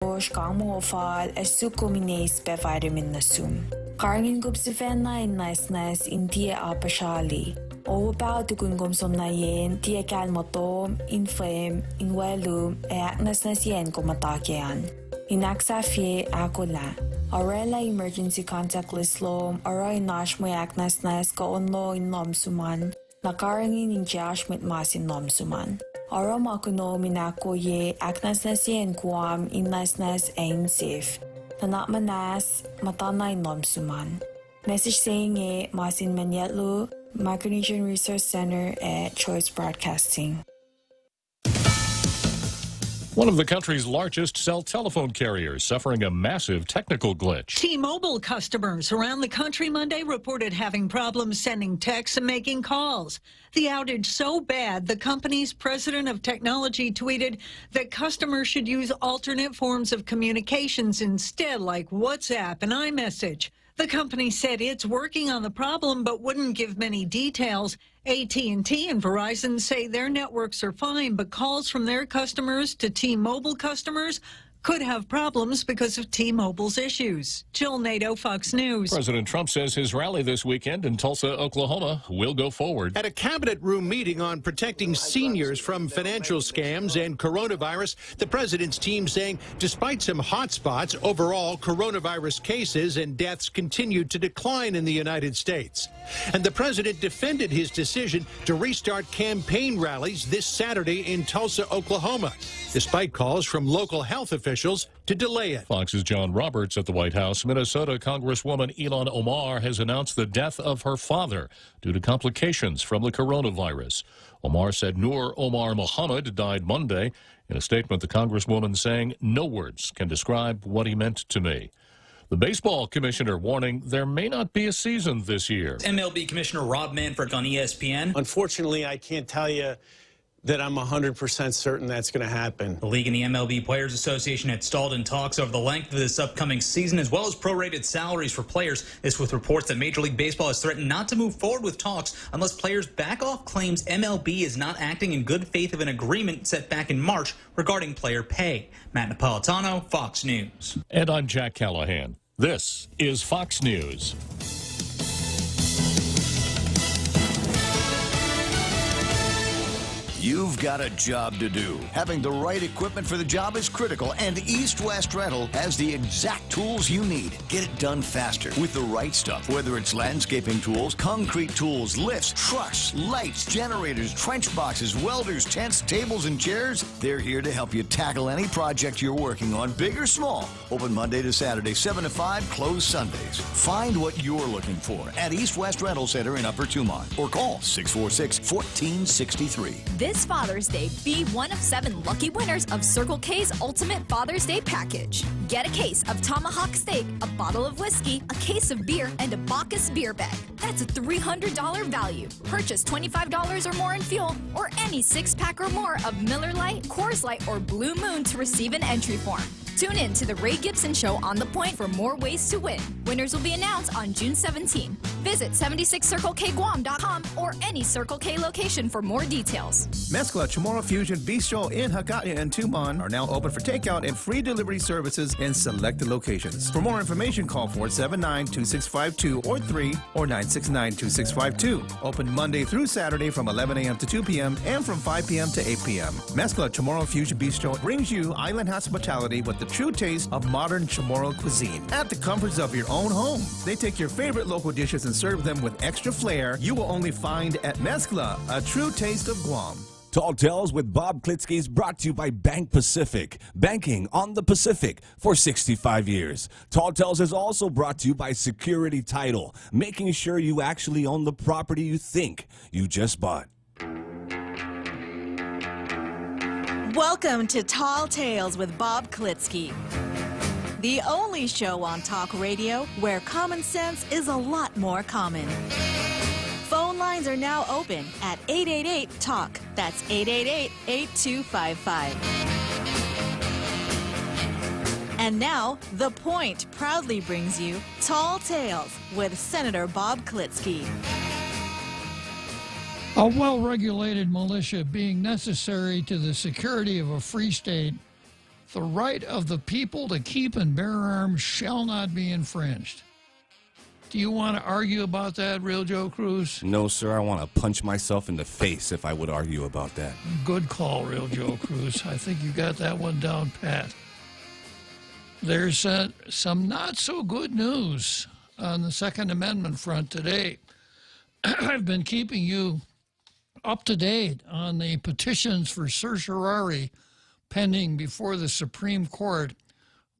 Kang mo fal sukumines be vitamin na sum. Karngin gup si fenna in nice india apashali. O bao tukun gum som na yen tia kal motom inflame in welum e aknas na yen kumatakyan. Inaksa fie akula. Arela emergency contact list lom aroy nash mo aknas nas ko onlo in nom suman. Nakarangin in jash mit mas in nom suman. Oro makuno minako ye aknas nas yen kuam in nas ain safe. Tanak manas matana in nom suman. Message saying e masin manyetlu Micronesian Resource Center at Choice Broadcasting. One of the country's largest cell telephone carriers suffering a massive technical glitch. T-Mobile customers around the country Monday reported having problems sending texts and making calls. The outage so bad, the company's president of technology tweeted that customers should use alternate forms of communications instead, like WhatsApp and iMessage. The company said it's working on the problem but wouldn't give many details. AT&T and Verizon say their networks are fine, but calls from their customers to T-Mobile customers could have problems because of T-Mobile's issues. Jill Nato, Fox News. President Trump says his rally this weekend in Tulsa, Oklahoma will go forward. At a cabinet room meeting on protecting seniors from financial scams and coronavirus, the president's team saying despite some hot spots, overall coronavirus cases and deaths continued to decline in the United States. And the president defended his decision to restart campaign rallies this Saturday in Tulsa, Oklahoma, despite calls from local health officials to delay it. Fox's John Roberts at the White House. Minnesota Congresswoman Ilhan Omar has announced the death of her father due to complications from the coronavirus. Omar said Noor Omar Mohammed died Monday. In a statement, the Congresswoman saying, "No words can describe what he meant to me." The baseball commissioner warning there may not be a season this year. MLB Commissioner Rob Manfred on ESPN. Unfortunately, I can't tell you that I'm 100% certain that's going to happen. The league and the MLB Players Association had stalled in talks over the length of this upcoming season, as well as prorated salaries for players. This with reports that Major League Baseball has threatened not to move forward with talks unless players back off claims MLB is not acting in good faith of an agreement set back in March regarding player pay. Matt Napolitano, Fox News. And I'm Jack Callahan. This is Fox News. You've got a job to do. Having the right equipment for the job is critical, and East West Rental has the exact tools you need. Get it done faster with the right stuff, whether it's landscaping tools, concrete tools, lifts, trucks, lights, generators, trench boxes, welders, tents, tables, and chairs. They're here to help you tackle any project you're working on, big or small. Open Monday to Saturday, 7 to 5, closed Sundays. Find what you're looking for at East West Rental Center in Upper Tumont or call 646-1463. This Father's Day, be one of 7 lucky winners of Circle K's Ultimate Father's Day Package. Get a case of tomahawk steak, a bottle of whiskey, a case of beer, and a Bacchus beer bag. That's a $300 value. Purchase $25 or more in fuel or any 6-pack or more of Miller Lite, Coors Light, or Blue Moon to receive an entry form. Tune in to the Ray Gibson Show on The Point for more ways to win. Winners will be announced on June 17. Visit 76CircleKGuam.com or any Circle K location for more details. Mezcla Chamorro Fusion Bistro in Hagaya and Tumon are now open for takeout and free delivery services in selected locations. For more information, call 479-2652 or 3 or 969-2652. Open Monday through Saturday from 11 a.m. to 2 p.m. and from 5 p.m. to 8 p.m. Mezcla Chamorro Fusion Bistro brings you island hospitality with the true taste of modern Chamorro cuisine at the comforts of your own home. They take your favorite local dishes and serve them with extra flair you will only find at Mezcla, a true taste of Guam. Tall Tales with Bob Klitzkie is brought to you by Bank Pacific, banking on the Pacific for 65 years. Tall Tales is also brought to you by Security Title, making sure you actually own the property you think you just bought. Welcome to Tall Tales with Bob Klitzkie, the only show on talk radio where common sense is a lot more common. Phone lines are now open at 888-TALK. That's 888-8255. And now, The Point proudly brings you Tall Tales with Senator Bob Klitzkie. A well-regulated militia being necessary to the security of a free state The right of the people to keep and bear arms shall not be infringed. Do you want to argue about that, Real Joe Cruz? No, sir. I want to punch myself in the face if I would argue about that. Good call, Real Joe Cruz. I think you got that one down pat. There's some not so good news on the Second Amendment front today. I've been keeping you up to date on the petitions for certiorari pending before the Supreme Court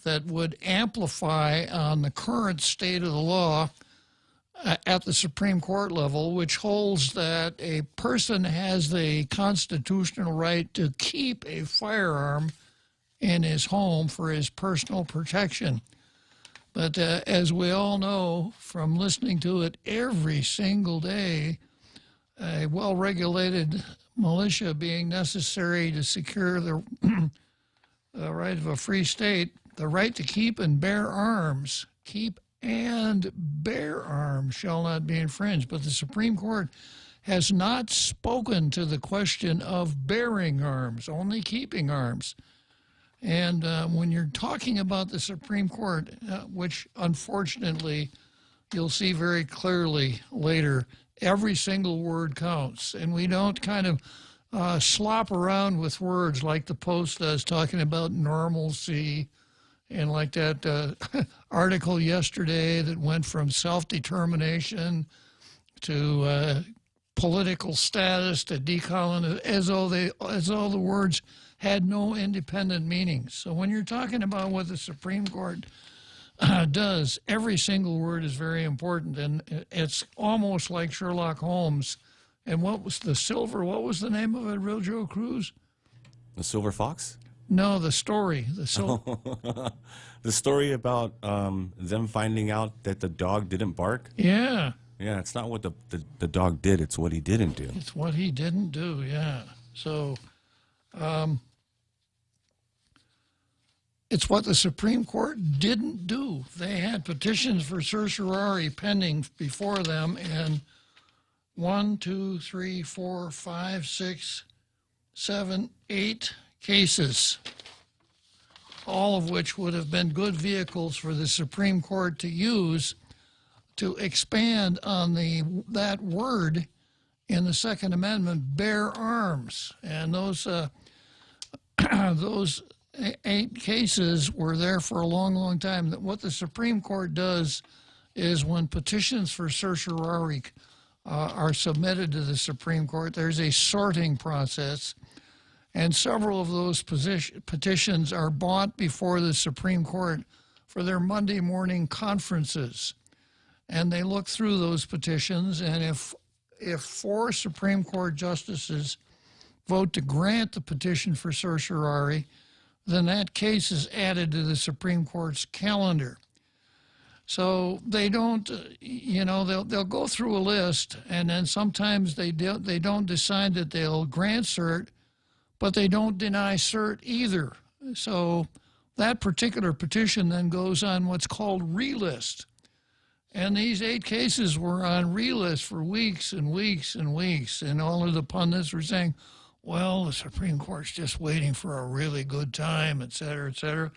that would amplify on the current state of the law at the Supreme Court level, which holds that a person has the constitutional right to keep a firearm in his home for his personal protection. But as we all know from listening to it every single day, a well-regulated militia being necessary to secure the right of a free state, the right to keep and bear arms, keep and bear arms shall not be infringed. But the Supreme Court has not spoken to the question of bearing arms, only keeping arms. And when you're talking about the Supreme Court, which unfortunately you'll see very clearly later, every single word counts. And we don't kind of slop around with words like the Post does, talking about normalcy, and like that article yesterday that went from self-determination to political status to decolonization, as though the words had no independent meaning. So when you're talking about what the Supreme Court does, every single word is very important, and it's almost like Sherlock Holmes. And what was the name of it, Real Joe Cruz? The Silver Fox? No, the story. The story about them finding out that the dog didn't bark? Yeah. Yeah, it's not what the dog did, it's what he didn't do. It's what he didn't do, yeah. So it's what the Supreme Court didn't do. They had petitions for certiorari pending before them, and 1, 2, 3, 4, 5, 6, 7, 8 cases, all of which would have been good vehicles for the Supreme Court to use to expand on that word in the Second Amendment, bear arms. And those 8 cases were there for a long, long time. What the Supreme Court does is when petitions for certiorari are submitted to the Supreme Court, there's a sorting process, and several of those petitions are brought before the Supreme Court for their Monday morning conferences. And they look through those petitions, and if 4 Supreme Court justices vote to grant the petition for certiorari, then that case is added to the Supreme Court's calendar. So they don't, they'll go through a list, and then sometimes they don't decide that they'll grant cert, but they don't deny cert either. So that particular petition then goes on what's called relist. And these 8 cases were on relist for weeks and weeks and weeks, and all of the pundits were saying, well, the Supreme Court's just waiting for a really good time, et cetera, et cetera.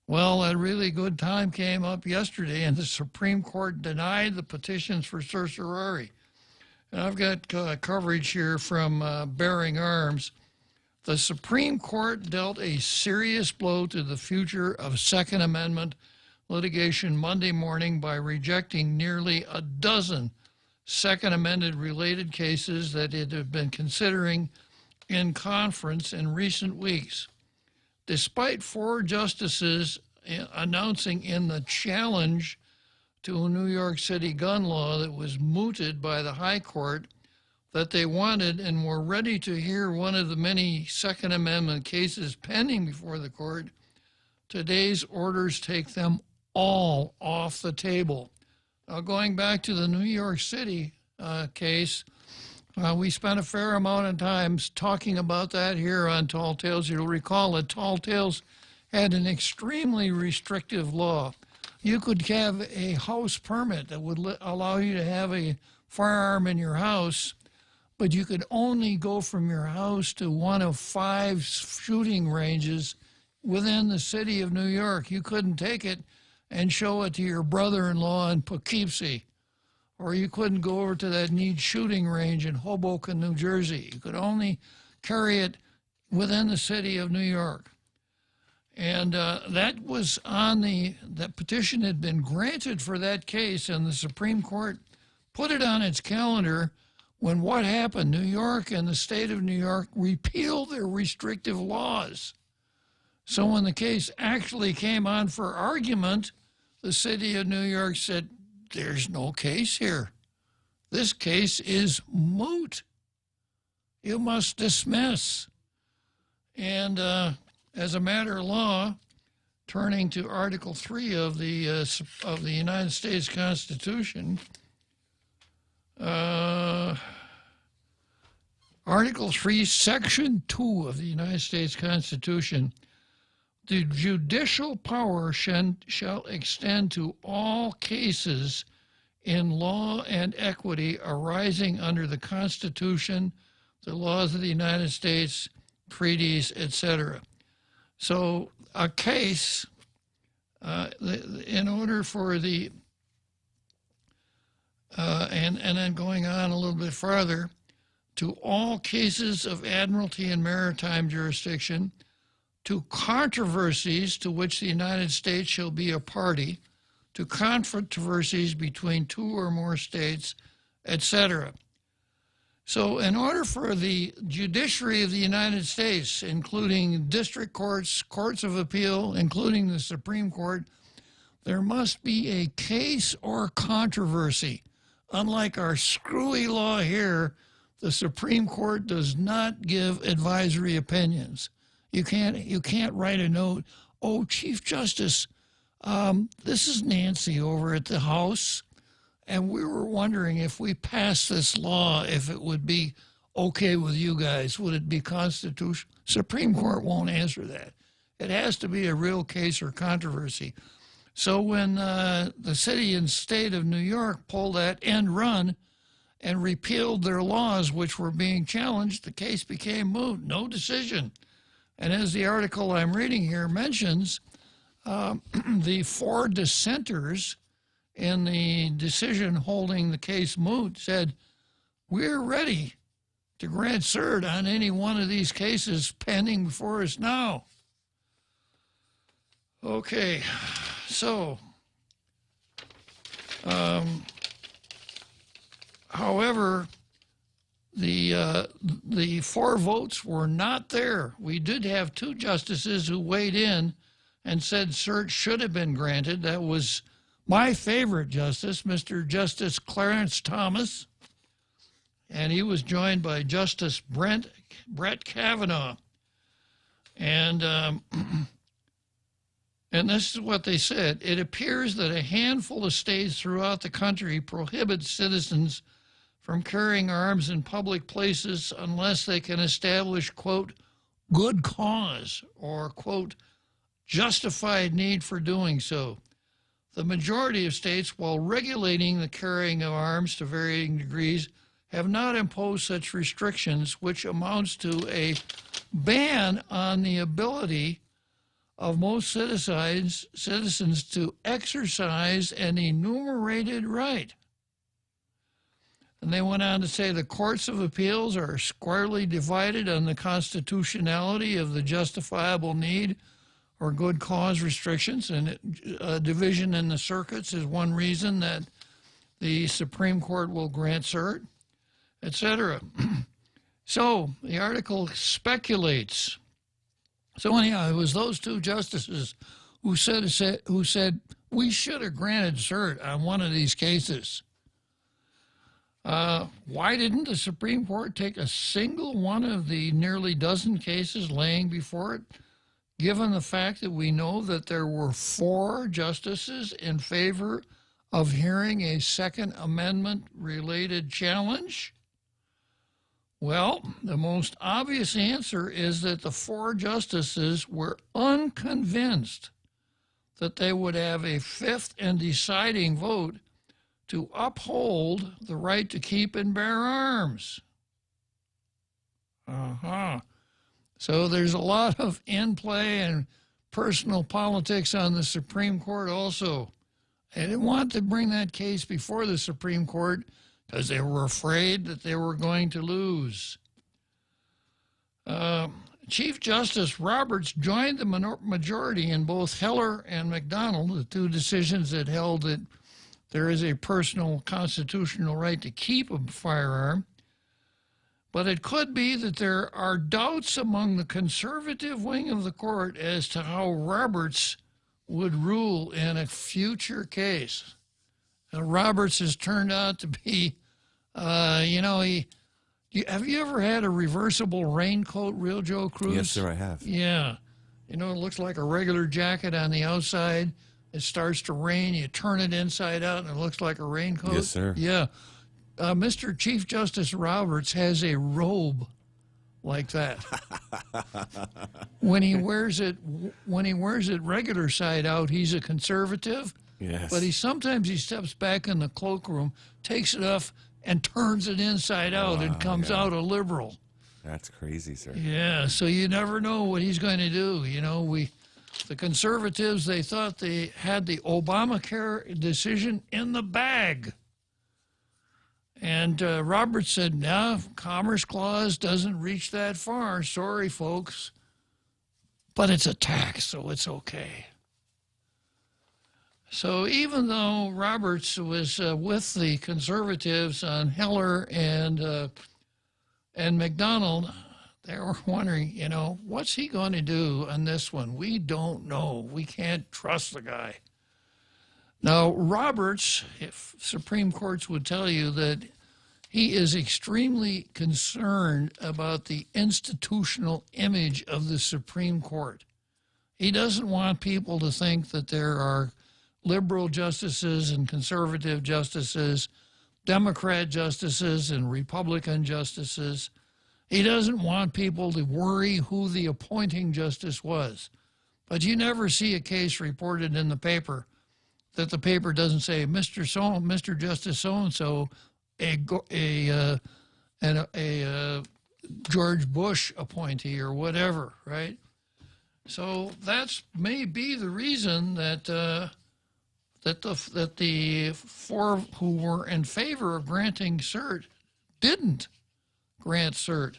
Well, that really good time came up yesterday, and the Supreme Court denied the petitions for certiorari. And I've got coverage here from Bearing Arms. The Supreme Court dealt a serious blow to the future of Second Amendment litigation Monday morning by rejecting nearly a dozen Second Amendment related cases that it had been considering in conference in recent weeks. Despite 4 justices announcing in the challenge to a New York City gun law that was mooted by the High Court that they wanted and were ready to hear one of the many Second Amendment cases pending before the court, today's orders take them all off the table. Now, going back to the New York City case, we spent a fair amount of time talking about that here on Tall Tales. You'll recall that Tall Tales had an extremely restrictive law. You could have a house permit that would allow you to have a firearm in your house, but you could only go from your house to one of 5 shooting ranges within the city of New York. You couldn't take it and show it to your brother-in-law in Poughkeepsie, or you couldn't go over to that neat shooting range in Hoboken, New Jersey. You could only carry it within the city of New York. And that was on that petition had been granted for that case, and the Supreme Court put it on its calendar when what happened? New York and the state of New York repealed their restrictive laws. So when the case actually came on for argument, the city of New York said, there's no case here. This case is moot. You must dismiss. And as a matter of law, turning to Article 3 of the United States Constitution, Article 3, Section 2 of the United States Constitution, the judicial power shall extend to all cases in law and equity arising under the Constitution, the laws of the United States, treaties, etc. So a case, in order for the, and then going on a little bit farther, to all cases of admiralty and maritime jurisdiction, to controversies to which the United States shall be a party, to controversies between two or more states, etc. So in order for the judiciary of the United States, including district courts, courts of appeal, including the Supreme Court, there must be a case or controversy. Unlike our screwy law here, the Supreme Court does not give advisory opinions. You can't write a note, oh, Chief Justice, this is Nancy over at the House, and we were wondering if we passed this law, if it would be okay with you guys. Would it be constitutional? Supreme Court won't answer that. It has to be a real case or controversy. So when the city and state of New York pulled that end run and repealed their laws which were being challenged, the case became moot, no decision. And as the article I'm reading here mentions, the four dissenters in the decision holding the case moot said, we're ready to grant cert on any one of these cases pending before us now. Okay, so, however, the four votes were not there. We did have two justices who weighed in and said cert should have been granted. That was my favorite justice, Mr. Justice Clarence Thomas, and he was joined by Justice Brett Kavanaugh. And this is what they said. It appears that a handful of states throughout the country prohibit citizens from carrying arms in public places unless they can establish, quote, good cause or, quote, justified need for doing so. The majority of states, while regulating the carrying of arms to varying degrees, have not imposed such restrictions, which amounts to a ban on the ability of most citizens to exercise an enumerated right. And they went on to say the courts of appeals are squarely divided on the constitutionality of the justifiable need or good cause restrictions, and division in the circuits is one reason that the Supreme Court will grant cert, etc. So the article speculates. So anyhow, it was those two justices who said we should have granted cert on one of these cases. Why didn't the Supreme Court take a single one of the nearly dozen cases laying before it, given the fact that we know that there were four justices in favor of hearing a Second Amendment-related challenge? Well, the most obvious answer is that the four justices were unconvinced that they would have a fifth and deciding vote to uphold the right to keep and bear arms. So there's a lot of in play and personal politics on the Supreme Court also. They didn't want to bring that case before the Supreme Court because they were afraid that they were going to lose. Chief Justice Roberts joined the majority in both Heller and McDonald, the two decisions that held that there is a personal constitutional right to keep a firearm. But it could be that there are doubts among the conservative wing of the court as to how Roberts would rule in a future case. Roberts has turned out to be, have you ever had a reversible raincoat, Real Joe Cruz? Yes, sir, I have. Yeah. It looks like a regular jacket on the outside. It starts to rain, you turn it inside out, and it looks like a raincoat. Yes, sir. Yeah. Mr. Chief Justice Roberts has a robe like that. When he wears it regular side out, he's a conservative. Yes. But sometimes he steps back in the cloakroom, takes it off, and turns it inside out and comes out a liberal. That's crazy, sir. Yeah, so you never know what he's going to do. The conservatives, they thought they had the Obamacare decision in the bag. And Roberts said, no, Commerce Clause doesn't reach that far. Sorry, folks. But it's a tax, so it's okay. So even though Roberts was with the conservatives on Heller and McDonald, they were wondering, what's he going to do on this one? We don't know. We can't trust the guy. Now, Roberts, if Supreme Courts would tell you that he is extremely concerned about the institutional image of the Supreme Court. He doesn't want people to think that there are liberal justices and conservative justices, Democrat justices and Republican justices. He doesn't want people to worry who the appointing justice was. But you never see a case reported in the paper that the paper doesn't say Mr. Justice so-and-so, a George Bush appointee or whatever, right? So that's may be the reason that the four who were in favor of granting cert didn't grant cert.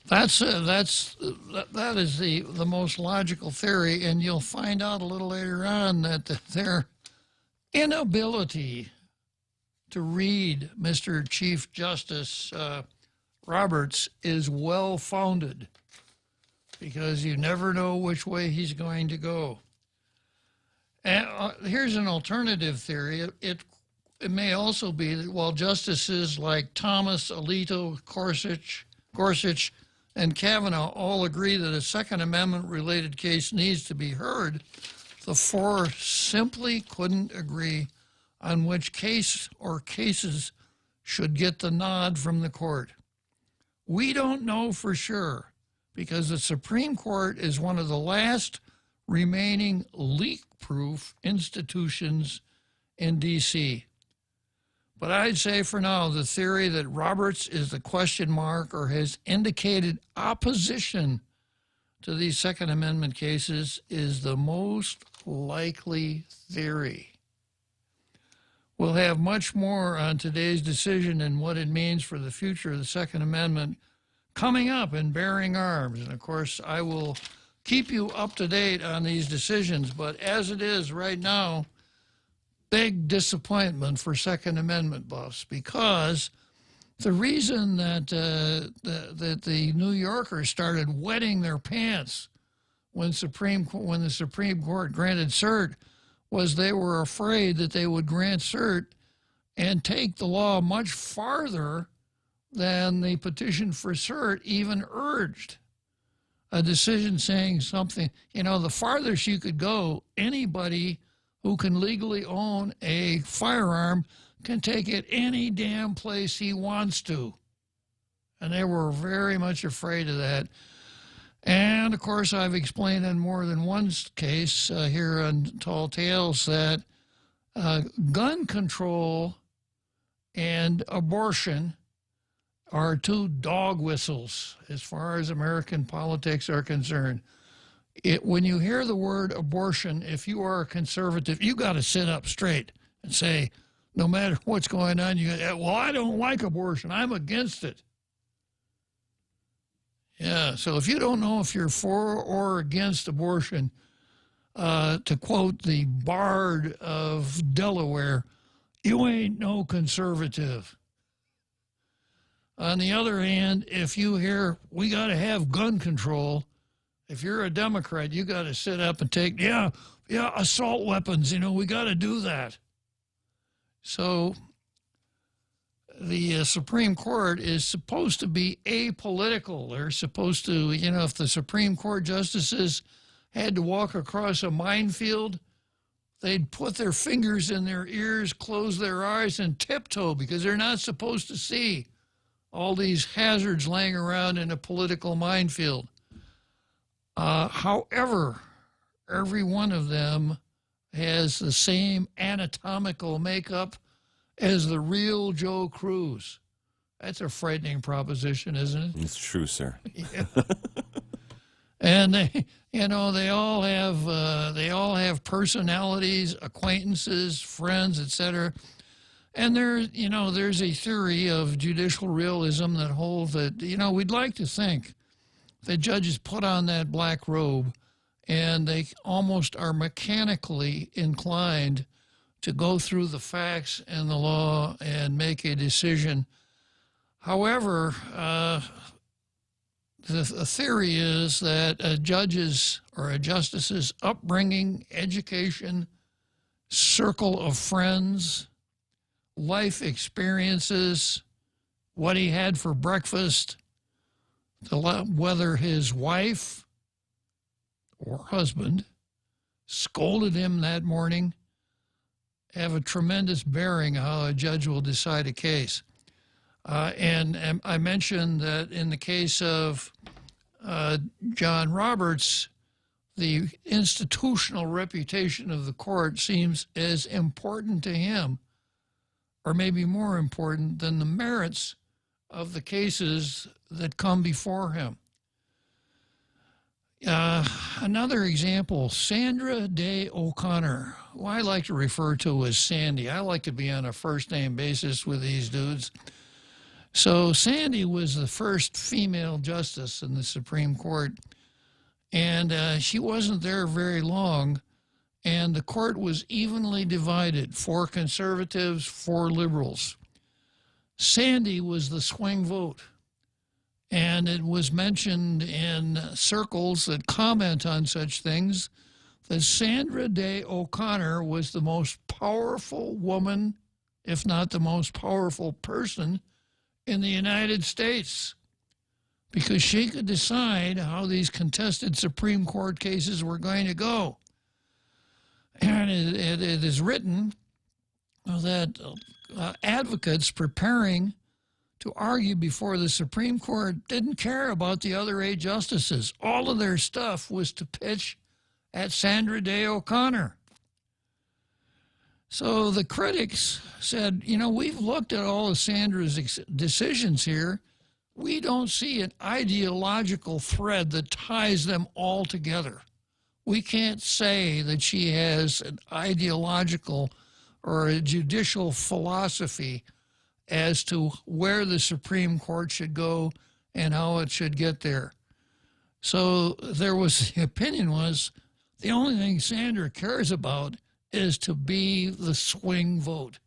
That is the most logical theory, and you'll find out a little later on that their inability to read Mr. Chief Justice Roberts is well-founded, because you never know which way he's going to go. And here's an alternative theory. It may also be that while justices like Thomas, Alito, Gorsuch, and Kavanaugh all agree that a Second Amendment-related case needs to be heard, the four simply couldn't agree on which case or cases should get the nod from the court. We don't know for sure, because the Supreme Court is one of the last remaining leak-proof institutions in D.C. But I'd say for now, the theory that Roberts is the question mark or has indicated opposition to these Second Amendment cases is the most likely theory. We'll have much more on today's decision and what it means for the future of the Second Amendment coming up in Bearing Arms. And of course, I will keep you up to date on these decisions. But as it is right now, big disappointment for Second Amendment buffs, because the reason that the New Yorkers started wetting their pants when the Supreme Court granted cert was they were afraid that they would grant cert and take the law much farther than the petition for cert even urged. A decision saying something, the farthest you could go, anybody who can legally own a firearm can take it any damn place he wants to. And they were very much afraid of that. And, of course, I've explained in more than one case here on Tall Tales that gun control and abortion are two dog whistles as far as American politics are concerned. When you hear the word abortion, if you are a conservative, you got to sit up straight and say, no matter what's going on, well, I don't like abortion. I'm against it. Yeah, so if you don't know if you're for or against abortion, to quote the Bard of Delaware, you ain't no conservative. On the other hand, if you hear we got to have gun control, if you're a Democrat, you got to sit up and take, assault weapons, we got to do that. So the Supreme Court is supposed to be apolitical. They're supposed to, if the Supreme Court justices had to walk across a minefield, they'd put their fingers in their ears, close their eyes, and tiptoe because they're not supposed to see all these hazards laying around in a political minefield. However, every one of them has the same anatomical makeup as the real Joe Cruz. That's a frightening proposition, isn't it? It's true, sir. Yeah. And they all have personalities, acquaintances, friends, etc. And there's a theory of judicial realism that holds that, we'd like to think that judges put on that black robe and they almost are mechanically inclined to go through the facts and the law and make a decision. However, the theory is that a judge's or a justice's upbringing, education, circle of friends, life experiences, what he had for breakfast, whether his wife or husband scolded him that morning, have a tremendous bearing on how a judge will decide a case. And I mentioned that in the case of John Roberts, the institutional reputation of the court seems as important to him, or maybe more important than the merits of the cases that come before him. Another example, Sandra Day O'Connor, who I like to refer to as Sandy. I like to be on a first-name basis with these dudes. So Sandy was the first female justice in the Supreme Court, and she wasn't there very long, and the court was evenly divided, 4 conservatives, 4 liberals. Sandy was the swing vote, and it was mentioned in circles that comment on such things that Sandra Day O'Connor was the most powerful woman, if not the most powerful person, in the United States, because she could decide how these contested Supreme Court cases were going to go. And it is written that advocates preparing to argue before the Supreme Court didn't care about the other 8 justices. All of their stuff was to pitch at Sandra Day O'Connor. So the critics said, we've looked at all of Sandra's decisions here. We don't see an ideological thread that ties them all together. We can't say that she has an ideological or a judicial philosophy as to where the Supreme Court should go and how it should get there. So the opinion was the only thing Sandra cares about is to be the swing vote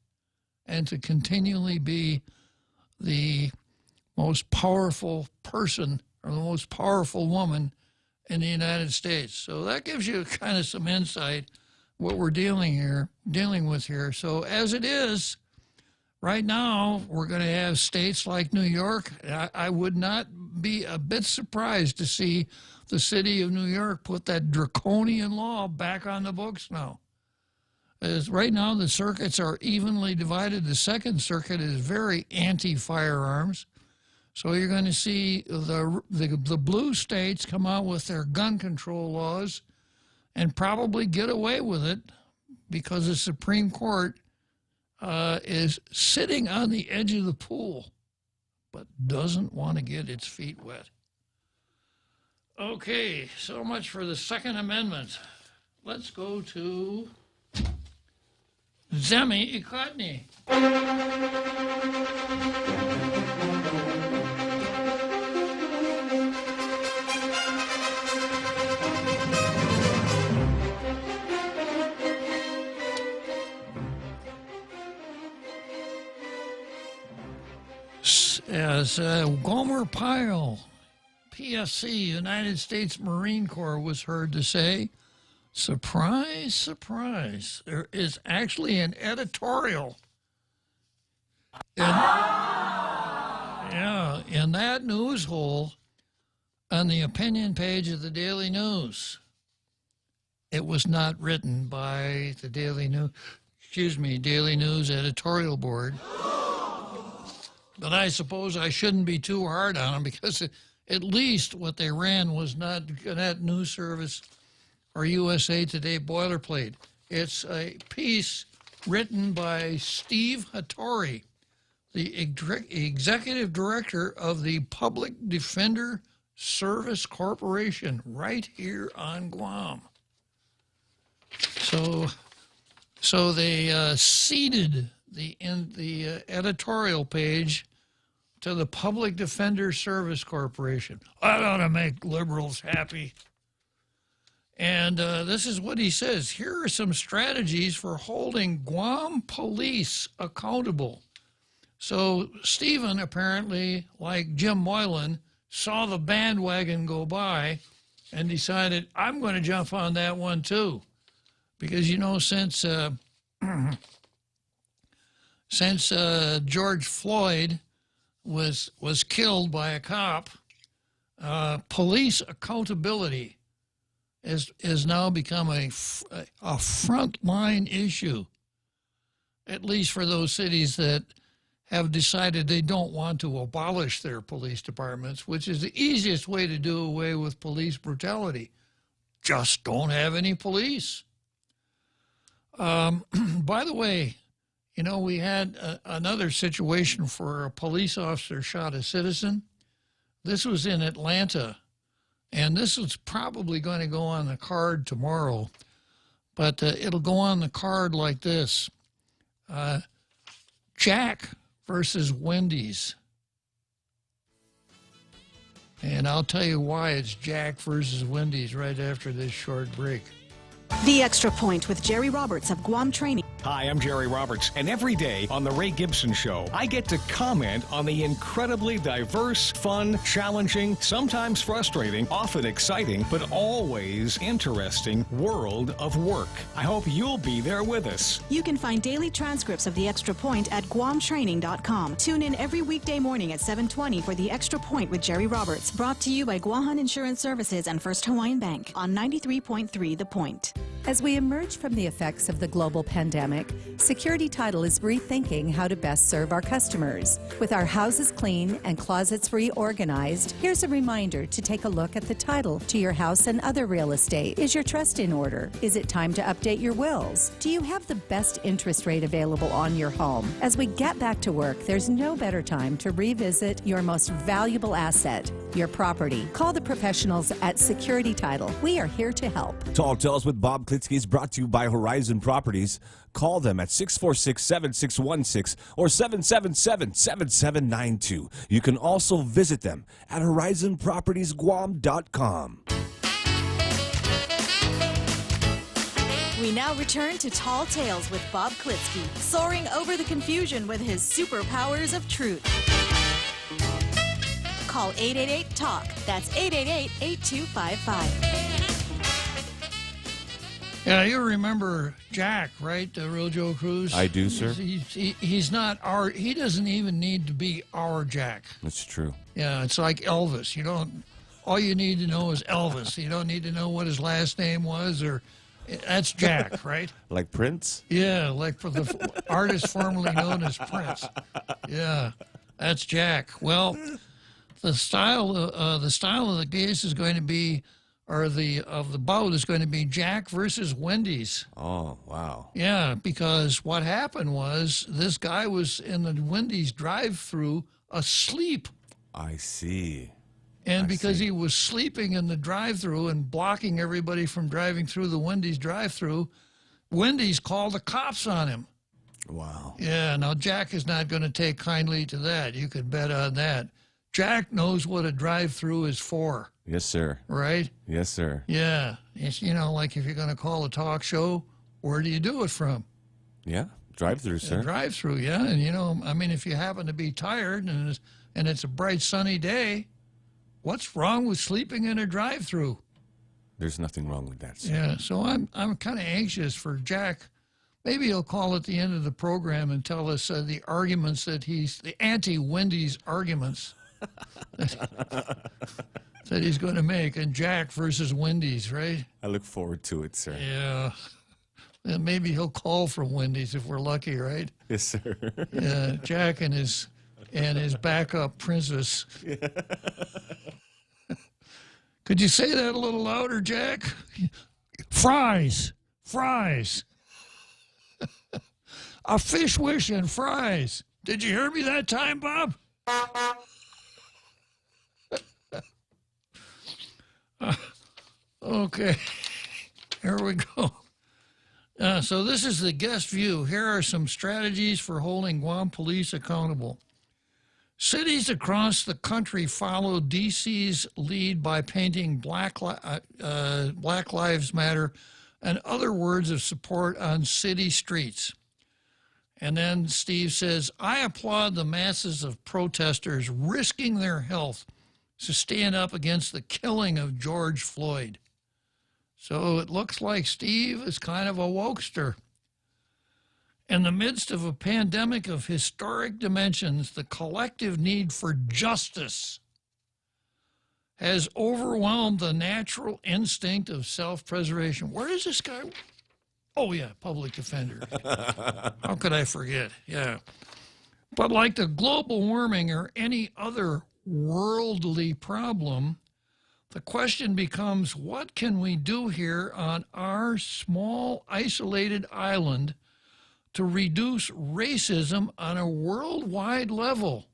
and to continually be the most powerful person or the most powerful woman in the United States. So that gives you kind of some insight what we're dealing with here. So as it is, right now, we're going to have states like New York. I would not be a bit surprised to see the city of New York put that draconian law back on the books now. As right now, the circuits are evenly divided. The Second Circuit is very anti-firearms. So you're going to see the blue states come out with their gun control laws and probably get away with it because the Supreme Court is sitting on the edge of the pool. but doesn't want to get its feet wet. Okay, so much for the Second Amendment. Let's go to Zemi Ikotny. As Gomer Pyle, PFC, United States Marine Corps, was heard to say, surprise, surprise, there is actually an editorial in that news hole on the opinion page of the Daily News. It was not written by the Daily News editorial board. But I suppose I shouldn't be too hard on them, because at least what they ran was not Gannett News Service or USA Today boilerplate. It's a piece written by Steve Hattori, the executive director of the Public Defender Service Corporation right here on Guam. So they ceded the editorial page to the Public Defender Service Corporation. That ought to make liberals happy. And this is what he says. Here are some strategies for holding Guam police accountable. So Stephen, apparently, like Jim Moylan, saw the bandwagon go by and decided, I'm going to jump on that one too. Because, you know, since George Floyd was killed by a cop, police accountability has now become a frontline issue, at least for those cities that have decided they don't want to abolish their police departments, which is the easiest way to do away with police brutality. Just don't have any police. By the way, you know, we had another situation where a police officer shot a citizen. This was in Atlanta, and this is probably going to go on the card tomorrow, but it'll go on the card like this. Jack versus Wendy's. And I'll tell you why it's Jack versus Wendy's right after this short break. The Extra Point with Jerry Roberts of Guam Training. Hi, I'm Jerry Roberts, and every day on The Ray Gibson Show, I get to comment on the incredibly diverse, fun, challenging, sometimes frustrating, often exciting, but always interesting world of work. I hope you'll be there with us. You can find daily transcripts of The Extra Point at guamtraining.com. Tune in every weekday morning at 7:20 for The Extra Point with Jerry Roberts, brought to you by Guahan Insurance Services and First Hawaiian Bank on 93.3 The Point. As we emerge from the effects of the global pandemic, Security Title is rethinking how to best serve our customers. With our houses clean and closets reorganized, here's a reminder to take a look at the title to your house and other real estate. Is your trust in order? Is it time to update your wills? Do you have the best interest rate available on your home? As we get back to work, there's no better time to revisit your most valuable asset, your property. Call the professionals at Security Title. We are here to help. Talk Tales with Bob Klitzkie is brought to you by Horizon Properties. Call them at 646-7616 or 777-7792. You can also visit them at horizonpropertiesguam.com. We now return to Tall Tales with Bob Klitzkie, soaring over the confusion with his superpowers of truth. Call 888-TALK. That's 888-8255. Yeah, you remember Jack, right? Real Joe Cruz? I do, sir. He's not our, he doesn't even need to be our Jack. That's true. Yeah, it's like Elvis. You don't, all you need to know is Elvis. You don't need to know what his last name was, or that's Jack, right? Like Prince? Yeah, like for the artist formerly known as Prince. Yeah, that's Jack. Well, the style of the case is going to be, or the bout is going to be Jack versus Wendy's. Oh, wow. Yeah, because what happened was this guy was in the Wendy's drive-thru asleep. I see. And because he was sleeping in the drive-thru and blocking everybody from driving through the Wendy's drive-thru, Wendy's called the cops on him. Wow. Yeah, now Jack is not going to take kindly to that. You can bet on that. Jack knows what a drive-thru is for. Yes, sir. Right? Yes, sir. Yeah. It's, you know, like if you're going to call a talk show, where do you do it from? Yeah, drive-through, sir. Drive-through, yeah. And, you know, I mean, if you happen to be tired and it's a bright, sunny day, what's wrong with sleeping in a drive-through? There's nothing wrong with that, sir. Yeah, so I'm kind of anxious for Jack. Maybe he'll call at the end of the program and tell us the arguments that the anti-Wendy's arguments that he's going to make, and Jack versus Wendy's, right? I look forward to it, sir. Yeah. And maybe he'll call from Wendy's if we're lucky, right? Yes, sir. Yeah, Jack and his backup princess. Yeah. Could you say that a little louder, Jack? Fries. Fries. A fish wish and fries. Did you hear me that time, Bob? Okay. Here we go. So this is the guest view. Here are some strategies for holding Guam police accountable. Cities across the country follow D.C.'s lead by painting Black Lives Matter and other words of support on city streets. And then Steve says, I applaud the masses of protesters risking their health to stand up against the killing of George Floyd. So it looks like Steve is kind of a wokester. In the midst of a pandemic of historic dimensions, the collective need for justice has overwhelmed the natural instinct of self-preservation. Where is this guy? Oh, yeah, public defender. How could I forget? Yeah. But like the global warming or any other worldly problem, the question becomes, what can we do here on our small, isolated island to reduce racism on a worldwide level?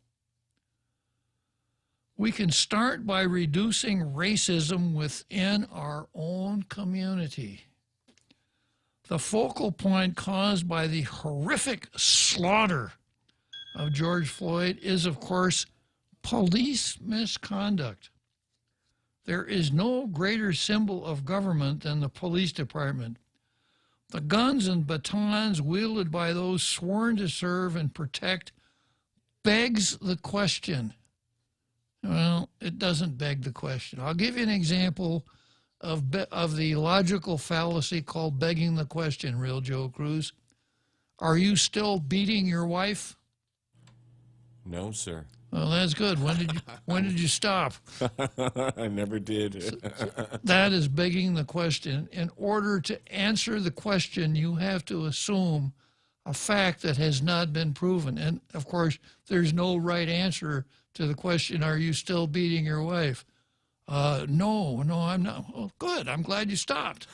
We can start by reducing racism within our own community. The focal point caused by the horrific slaughter of George Floyd is, of course, police misconduct. There is no greater symbol of government than the police department. The guns and batons wielded by those sworn to serve and protect begs the question. Well, it doesn't beg the question. I'll give you an example of the logical fallacy called begging the question, Real Joe Cruz. Are you still beating your wife? No, sir. Well, that's good. When did you stop? I never did. That is begging the question. In order to answer the question, you have to assume a fact that has not been proven. And, of course, there's no right answer to the question, are you still beating your wife? No, I'm not. Oh, good. I'm glad you stopped.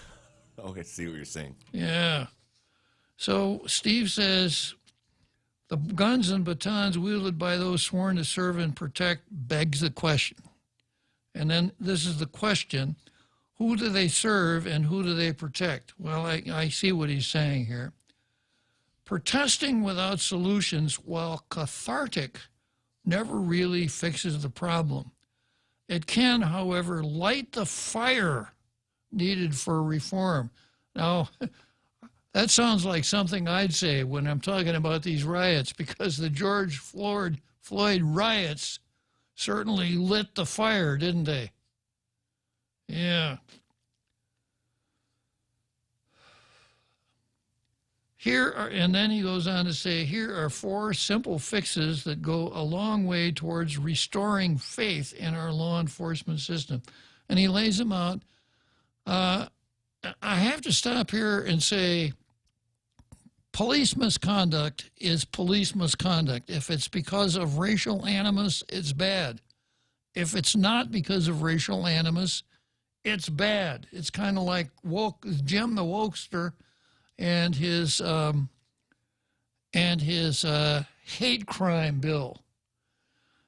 Oh, I see what you're saying. Yeah. So Steve says, the guns and batons wielded by those sworn to serve and protect begs the question. And then this is the question, who do they serve and who do they protect? Well, I see what he's saying here. Protesting without solutions, while cathartic, never really fixes the problem. It can, however, light the fire needed for reform. Now, that sounds like something I'd say when I'm talking about these riots, because the George Floyd riots certainly lit the fire, didn't they? Yeah. And then he goes on to say, here are 4 simple fixes that go a long way towards restoring faith in our law enforcement system. And he lays them out. I have to stop here and say, police misconduct is police misconduct. If it's because of racial animus, it's bad. If it's not because of racial animus, it's bad. It's kind of like Jim the Wokester and his hate crime bill.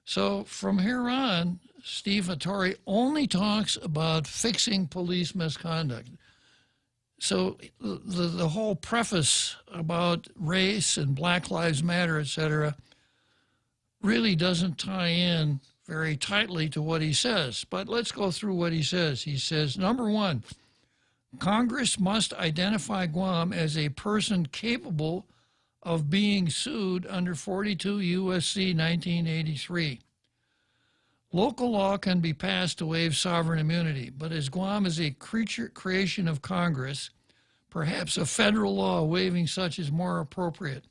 So from here on, Steve Hattori only talks about fixing police misconduct. So the whole preface about race and Black Lives Matter, et cetera, really doesn't tie in very tightly to what he says. But let's go through what he says. He says, number one, Congress must identify Guam as a person capable of being sued under 42 U.S.C. 1983. Local law can be passed to waive sovereign immunity, but as Guam is a creation of Congress, perhaps a federal law waiving such is more appropriate.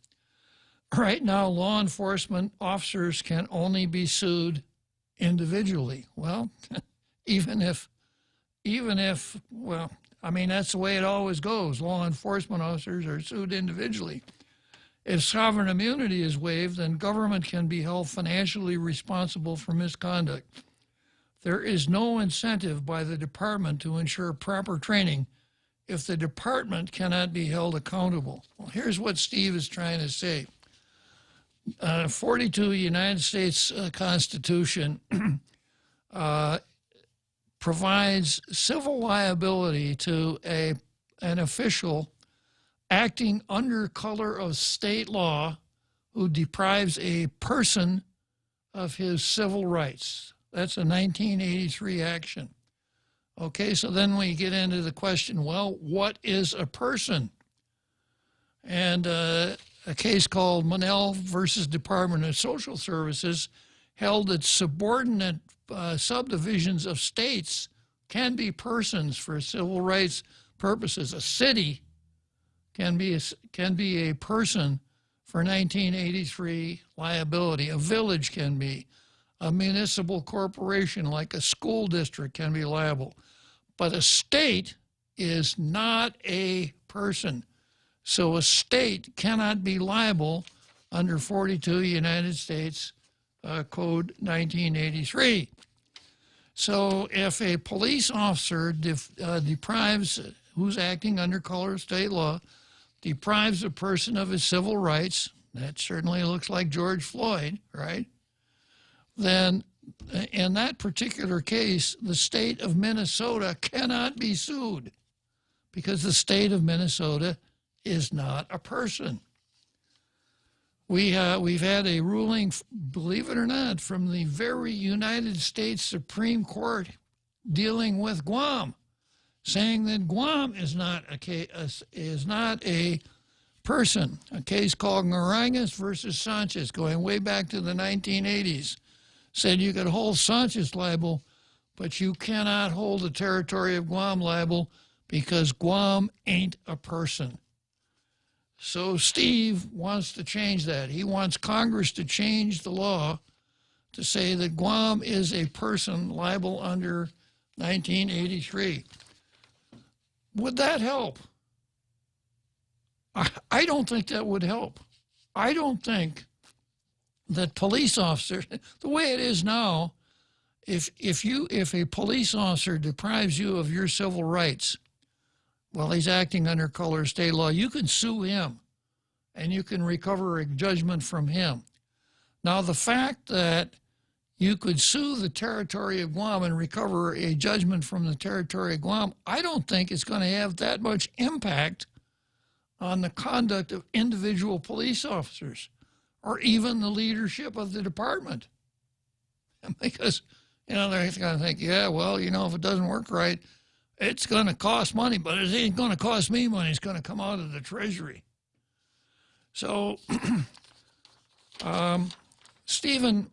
Right now, law enforcement officers can only be sued individually. Well, even if, well, I mean, that's the way it always goes. Law enforcement officers are sued individually. If sovereign immunity is waived, then government can be held financially responsible for misconduct. There is no incentive by the department to ensure proper training if the department cannot be held accountable. Well, here's what Steve is trying to say. 42 United States Constitution provides civil liability to an official acting under color of state law who deprives a person of his civil rights. That's a 1983 action. Okay, so then we get into the question, well, what is a person? And a case called Monell versus Department of Social Services held that subordinate subdivisions of states can be persons for civil rights purposes. A city can be a person for 1983 liability. A village can be. A municipal corporation like a school district can be liable. But a state is not a person. So a state cannot be liable under 42 United States Code 1983. So if a police officer deprives, who's acting under color of state law, deprives a person of his civil rights, that certainly looks like George Floyd, right? Then in that particular case, the state of Minnesota cannot be sued because the state of Minnesota is not a person. We've had a ruling, believe it or not, from the very United States Supreme Court dealing with Guam, saying that Guam is not a person. A case called Narangas versus Sanchez, going way back to the 1980s, said you could hold Sanchez liable, but you cannot hold the territory of Guam liable because Guam ain't a person. So Steve wants to change that. He wants Congress to change the law to say that Guam is a person liable under 1983. Would that help? I don't think that would help. I don't think that police officers, the way it is now, if a police officer deprives you of your civil rights while he's acting under color of state law, you can sue him and you can recover a judgment from him. Now, the fact that you could sue the territory of Guam and recover a judgment from the territory of Guam, I don't think it's going to have that much impact on the conduct of individual police officers or even the leadership of the department. Because, they're going to think, yeah, well, if it doesn't work right, it's going to cost money, but it ain't going to cost me money. It's going to come out of the Treasury. So, Stephen,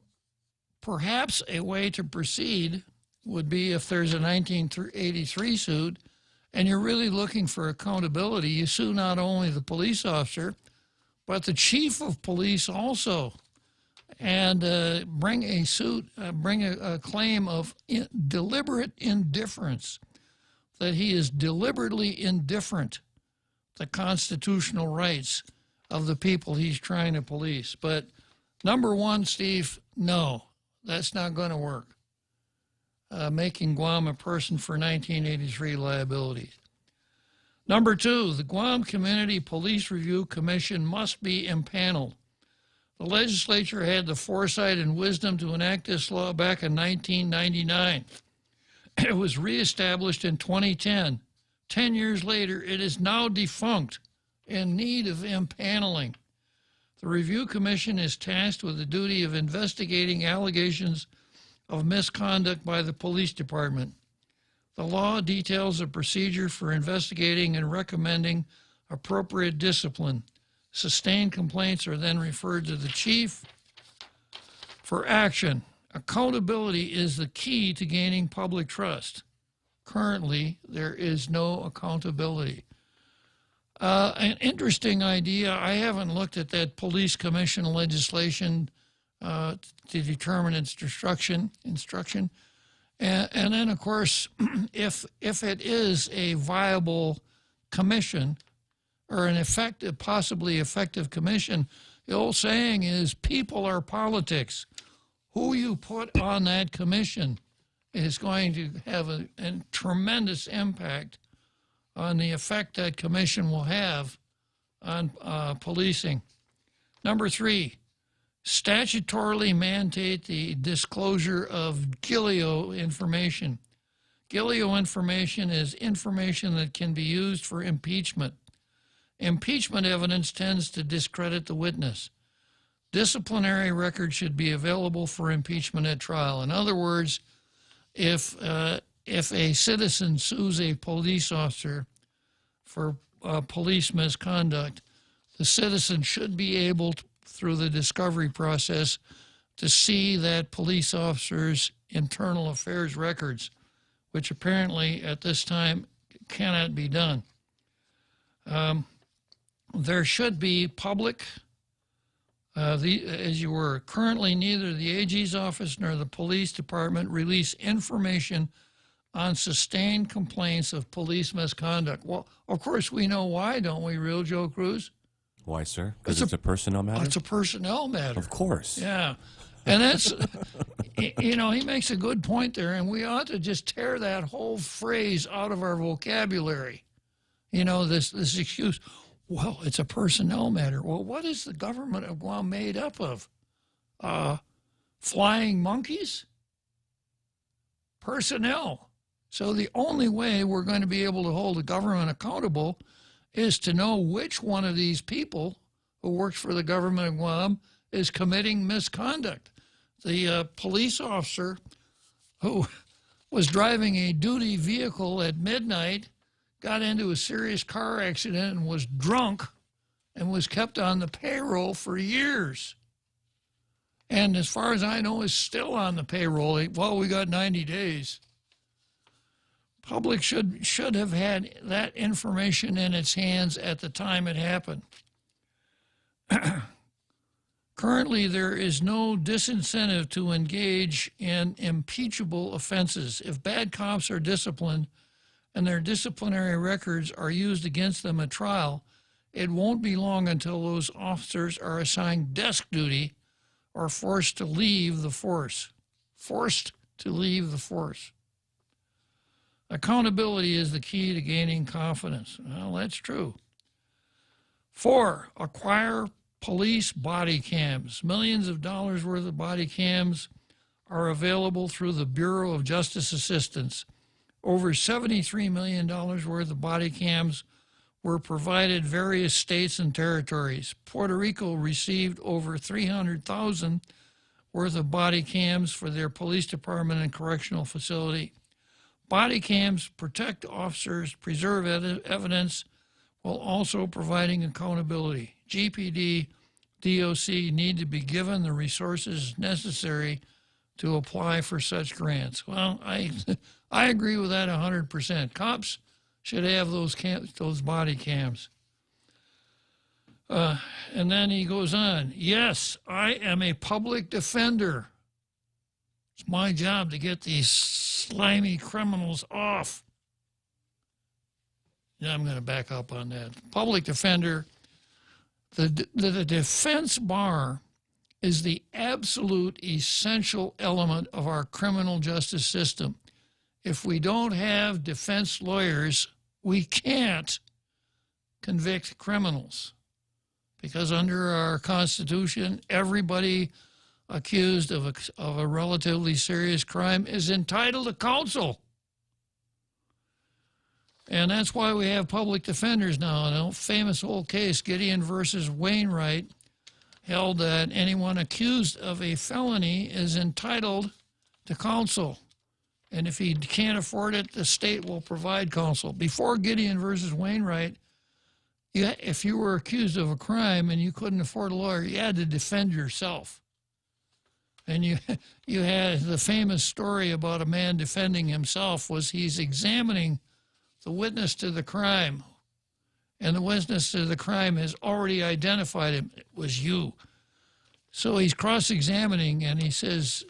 perhaps a way to proceed would be if there's a 1983 suit and you're really looking for accountability, you sue not only the police officer, but the chief of police also, and bring a suit, bring a claim of deliberate indifference, that he is deliberately indifferent to constitutional rights of the people he's trying to police. But number one, Steve, no, that's not going to work. Making Guam a person for 1983 liability. Number two, the Guam Community Police Review Commission must be impaneled. The legislature had the foresight and wisdom to enact this law back in 1999. It was reestablished in 2010. 10 years later, it is now defunct, in need of impaneling. The Review Commission is tasked with the duty of investigating allegations of misconduct by the police department. The law details a procedure for investigating and recommending appropriate discipline. Sustained complaints are then referred to the chief for action. Accountability is the key to gaining public trust. Currently, there is no accountability. An interesting idea, I haven't looked at that police commission legislation to determine its instruction. And then, of course, if it is a viable commission or an effective, possibly effective commission, the old saying is people are politics. Who you put on that commission is going to have a tremendous impact on the effect that commission will have on policing. Number 3, statutorily mandate the disclosure of Gileo information. Gileo information is information that can be used for impeachment. Impeachment evidence tends to discredit the witness. Disciplinary records should be available for impeachment at trial. In other words, if a citizen sues a police officer for police misconduct, the citizen should be able to, through the discovery process, to see that police officer's internal affairs records, which apparently at this time cannot be done. There should be public, as you were, currently neither the AG's office nor the police department release information on sustained complaints of police misconduct. Well, of course we know why, don't we, real Joe Cruz? Why, sir? Because it's a personnel matter? It's a personnel matter. Of course. Yeah. And that's, you know, he makes a good point there, and we ought to just tear that whole phrase out of our vocabulary. You know, this excuse, well, it's a personnel matter. Well, what is the government of Guam made up of? Flying monkeys? Personnel. So the only way we're going to be able to hold the government accountable is to know which one of these people who works for the government of Guam is committing misconduct. The police officer who was driving a duty vehicle at midnight got into a serious car accident and was drunk and was kept on the payroll for years. And as far as I know, is still on the payroll. Well, we got 90 days. Public should have had that information in its hands at the time it happened. Currently, there is no disincentive to engage in impeachable offenses. If bad cops are disciplined and their disciplinary records are used against them at trial, it won't be long until those officers are assigned desk duty or forced to leave the force. Forced to leave the force. Accountability is the key to gaining confidence. Well, that's true. 4, acquire police body cams. Millions of dollars worth of body cams are available through the Bureau of Justice Assistance. Over $73 million worth of body cams were provided various states and territories. Puerto Rico received over $300,000 worth of body cams for their police department and correctional facility. Body cams protect officers, preserve evidence, while also providing accountability. GPD, DOC need to be given the resources necessary to apply for such grants. Well, I agree with that 100%. Cops should have those body cams. And then he goes on, yes, I am a public defender. It's my job to get these slimy criminals off. Yeah, I'm going to back up on that. Public defender, the defense bar is the absolute essential element of our criminal justice system. If we don't have defense lawyers, we can't convict criminals. because under our Constitution, everybody accused of a relatively serious crime is entitled to counsel. And that's why we have public defenders now. In a famous old case, Gideon versus Wainwright, held that anyone accused of a felony is entitled to counsel. And if he can't afford it, the state will provide counsel. Before Gideon versus Wainwright, if you were accused of a crime and you couldn't afford a lawyer, you had to defend yourself. And you had the famous story about a man defending himself was he's examining the witness to the crime, and the witness to the crime has already identified him. It was you. So he's cross-examining, and he says,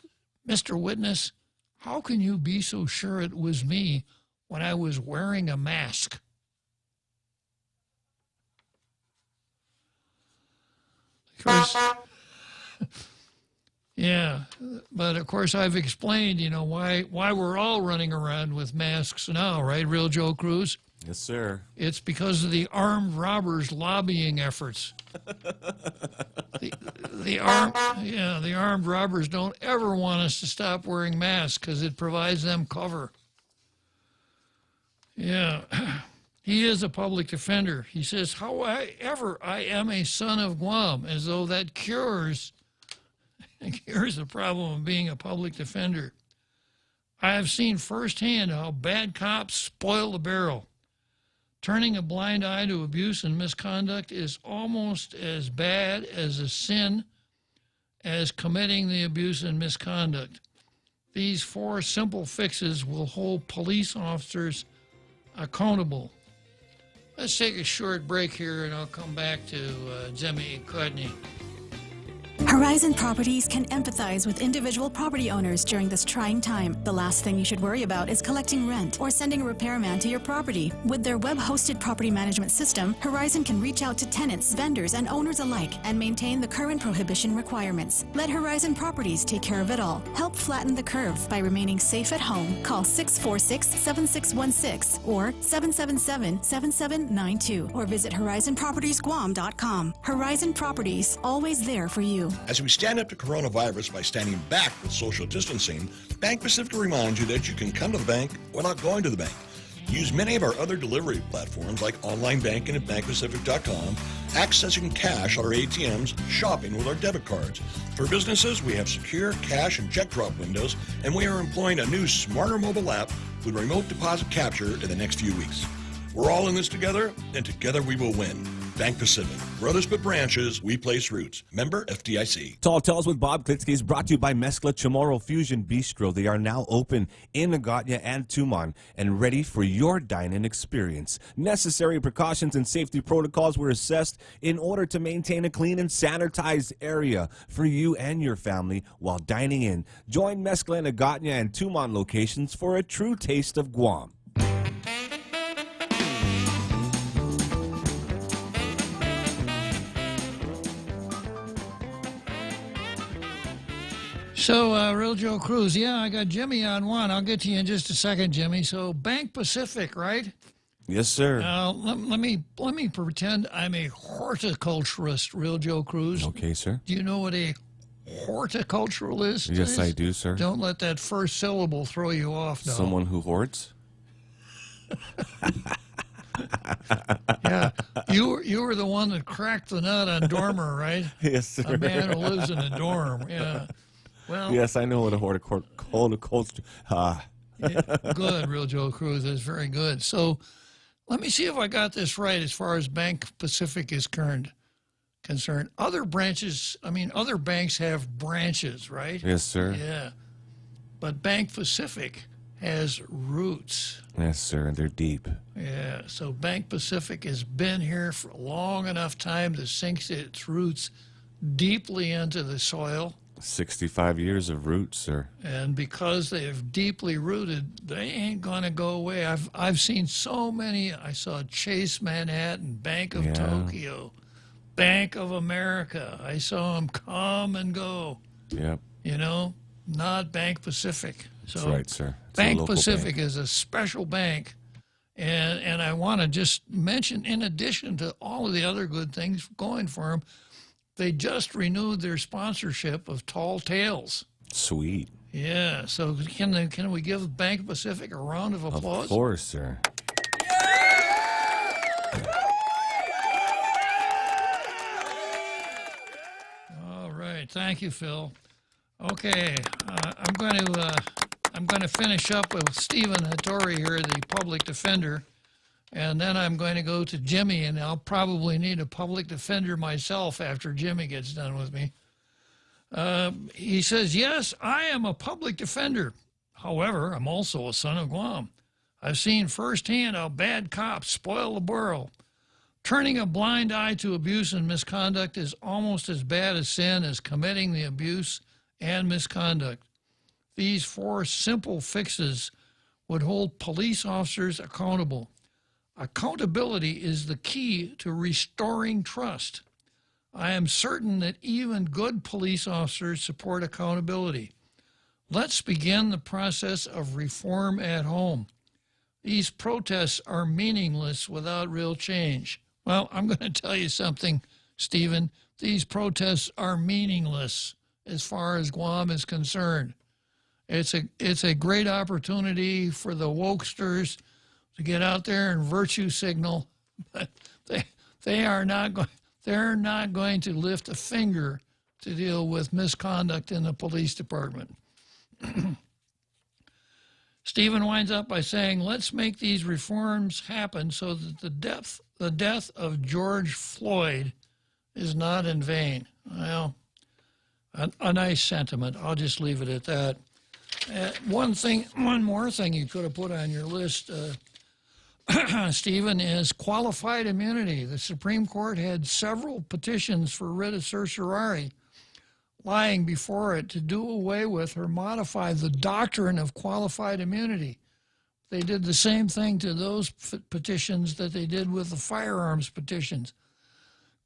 "Mr. Witness, how can you be so sure it was me when I was wearing a mask?" Of course, yeah, but of course I've explained, why we're all running around with masks now, right, Real Joe Cruz? Yes, sir. It's because of the armed robbers' lobbying efforts. The armed robbers don't ever want us to stop wearing masks because it provides them cover. Yeah, he is a public defender. He says, "However, I am a son of Guam," as though that cures the problem of being a public defender. "I have seen firsthand how bad cops spoil the barrel. Turning a blind eye to abuse and misconduct is almost as bad as a sin as committing the abuse and misconduct. These 4 simple fixes will hold police officers accountable." Let's take a short break here, and I'll come back to Jimmy Kudney. Horizon Properties can empathize with individual property owners during this trying time. The last thing you should worry about is collecting rent or sending a repairman to your property. With their web-hosted property management system, Horizon can reach out to tenants, vendors, and owners alike and maintain the current prohibition requirements. Let Horizon Properties take care of it all. Help flatten the curve by remaining safe at home. Call 646-7616 or 777-7792 or visit horizonpropertiesguam.com. Horizon Properties, always there for you. As we stand up to coronavirus by standing back with social distancing, Bank Pacific reminds you that you can come to the bank without going to the bank. Use many of our other delivery platforms like online banking at bankpacific.com, accessing cash at our ATMs, shopping with our debit cards. For businesses, we have secure cash and check drop windows, and we are employing a new smarter mobile app with remote deposit capture in the next few weeks. We're all in this together, and together we will win. Bank Pacific. Brothers but branches, we place roots. Member FDIC. Tall Tales with Bob Klitzkie is brought to you by Mezcla Chamorro Fusion Bistro. They are now open in Nagatya and Tumon and ready for your dine-in experience. Necessary precautions and safety protocols were assessed in order to maintain a clean and sanitized area for you and your family while dining in. Join Mezcla Nagatya and Tumon locations for a true taste of Guam. So, Real Joe Cruz, yeah, I got Jimmy on one. I'll get to you in just a second, Jimmy. So, Bank Pacific, right? Yes, sir. Let me pretend I'm a horticulturist, Real Joe Cruz. Okay, sir. Do you know what a horticulturalist is? Yes, I do, sir. Don't let that first syllable throw you off, now. Someone who hoards? Yeah, you were the one that cracked the nut on dormer, right? Yes, sir. A man who lives in a dorm, yeah. Well, yes, I know what a horticulture. Good, Real Joe Cruz. That's very good. So let me see if I got this right as far as Bank Pacific is concerned. Other branches, other banks have branches, right? Yes, sir. Yeah. But Bank Pacific has roots. Yes, sir, and they're deep. Yeah, so Bank Pacific has been here for a long enough time to sink its roots deeply into the soil. 65 years of roots, sir. And because they have deeply rooted, they ain't going to go away. I've seen so many. I saw Chase Manhattan, Bank of Tokyo, Bank of America. I saw them come and go. Yep. Not Bank Pacific. So that's right, sir. It's Bank Pacific is a special bank, And I want to just mention, in addition to all of the other good things going for them, they just renewed their sponsorship of Tall Tales. Sweet. Yeah, so can we give Bank Pacific a round of applause? Of course, sir. All right, thank you, Phil. Okay, I'm going to finish up with Stephen Hattori here, the public defender, and then I'm going to go to Jimmy, and I'll probably need a public defender myself after Jimmy gets done with me. He says, yes, I am a public defender. However, I'm also a son of Guam. I've seen firsthand how bad cops spoil the borough. Turning a blind eye to abuse and misconduct is almost as bad a sin as committing the abuse and misconduct. These 4 simple fixes would hold police officers accountable. Accountability is the key to restoring trust. I am certain that even good police officers support accountability. Let's begin the process of reform at home. These protests are meaningless without real change. Well, I'm going to tell you something, Stephen. These protests are meaningless as far as Guam is concerned. It's a great opportunity for the wokesters to get out there and virtue signal, but they're not going to lift a finger to deal with misconduct in the police department. Stephen winds up by saying, let's make these reforms happen so that the death of George Floyd is not in vain. Well, a nice sentiment. I'll just leave it at that. One more thing you could have put on your list, Stephen, is qualified immunity. The Supreme Court had several petitions for writ of certiorari lying before it to do away with or modify the doctrine of qualified immunity. They did the same thing to those petitions that they did with the firearms petitions.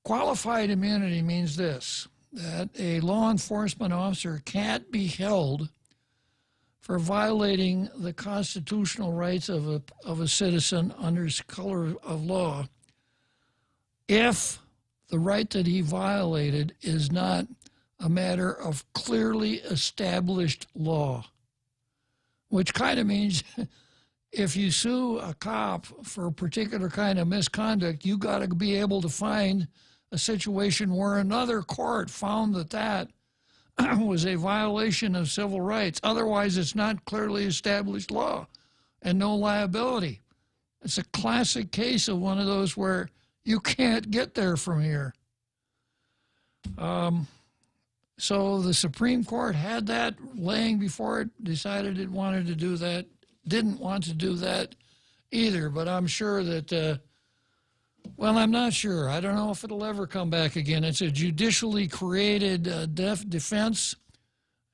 Qualified immunity means this, that a law enforcement officer can't be held for violating the constitutional rights of a citizen under color of law if the right that he violated is not a matter of clearly established law, which kind of means if you sue a cop for a particular kind of misconduct, you got to be able to find a situation where another court found that was a violation of civil rights. Otherwise, it's not clearly established law and no liability. It's a classic case of one of those where you can't get there from here. So the Supreme Court had that laying before it, decided it wanted to do that, didn't want to do that either, but I'm sure that, well, I'm not sure. I don't know if it'll ever come back again. It's a judicially created defense,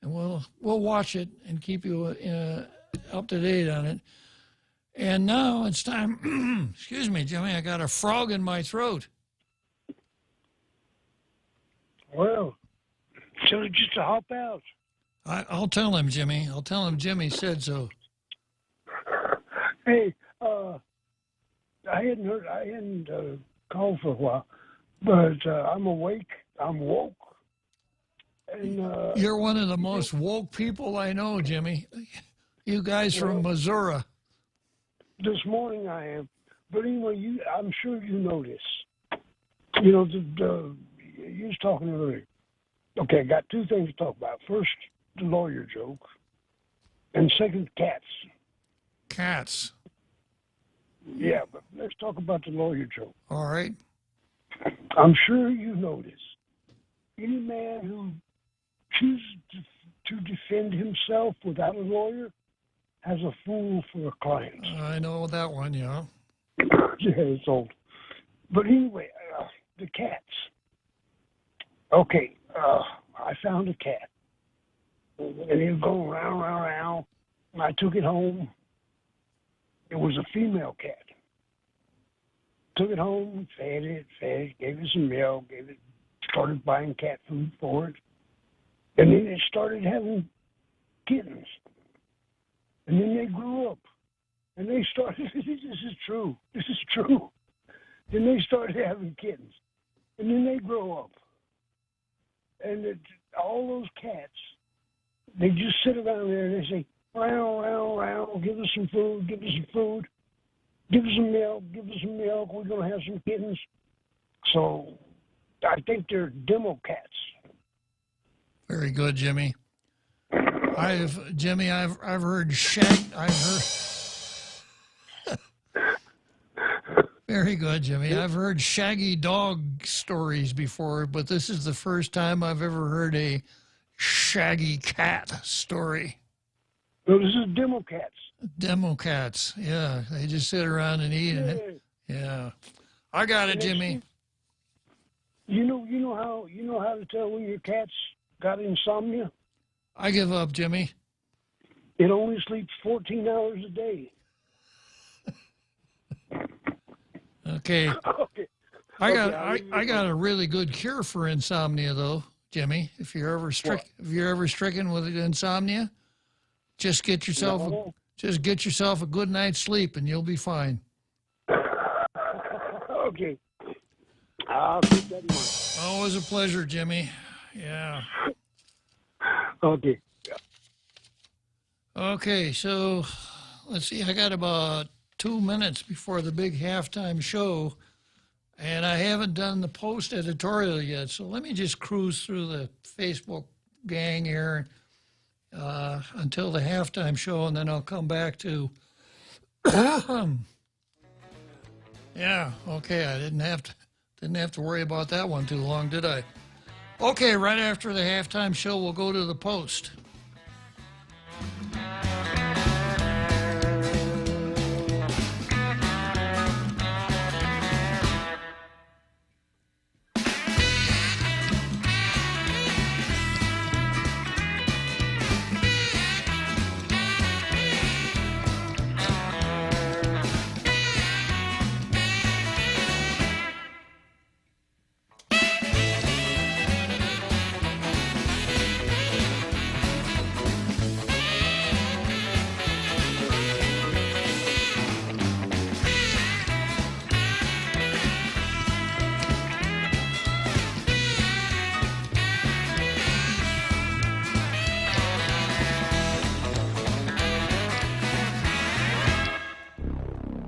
and we'll watch it and keep you up to date on it. And now it's time, excuse me, Jimmy, I got a frog in my throat. Well, so just to hop out. I'll tell him, Jimmy. I'll tell him Jimmy said so. Hey, I hadn't called for a while, but I'm awake. I'm woke. And you're one of the most woke people I know, Jimmy. You guys from Missouri. This morning I am. But anyway, I'm sure you know this. You know, you was talking earlier. Okay, I got 2 things to talk about. First, the lawyer joke. And second, cats. Cats. Yeah, but let's talk about the lawyer joke. All right. I'm sure you know this. Any man who chooses to defend himself without a lawyer has a fool for a client. I know that one, yeah. Yeah, it's old. But anyway, the cats. Okay, I found a cat. And he was going round. And I took it home. It was a female cat. Took it home, fed it, gave it some milk, started buying cat food for it. And then it started having kittens. And then they grew up. And they started, this is true. This is true. Then they started having kittens. And then they grow up. And all those cats, they just sit around there and they say, row, row, row, give us some food, give us some food. Give us some milk, give us some milk. We're going to have some kittens. So I think they're demo cats. Very good, Jimmy. I've heard Very good, Jimmy. I've heard shaggy dog stories before, but this is the first time I've ever heard a shaggy cat story. No, this is demo cats. Demo cats, yeah. They just sit around and eat. Yeah. I got it, Jimmy. You know how to tell when your cat's got insomnia? I give up, Jimmy. It only sleeps 14 hours a day. Okay. I got a really good cure for insomnia, though, Jimmy. If you're ever stricken with insomnia, just get yourself a good night's sleep, and you'll be fine. Okay. I'll keep that in mind. Always a pleasure, Jimmy. Yeah. Okay. Okay, so let's see. I got about 2 minutes before the big halftime show, and I haven't done the post editorial yet. So let me just cruise through the Facebook gang here until the halftime show, and then I'll come back to. Yeah. Okay. I didn't have to worry about that one too long, did I? Okay. Right after the halftime show, we'll go to the post.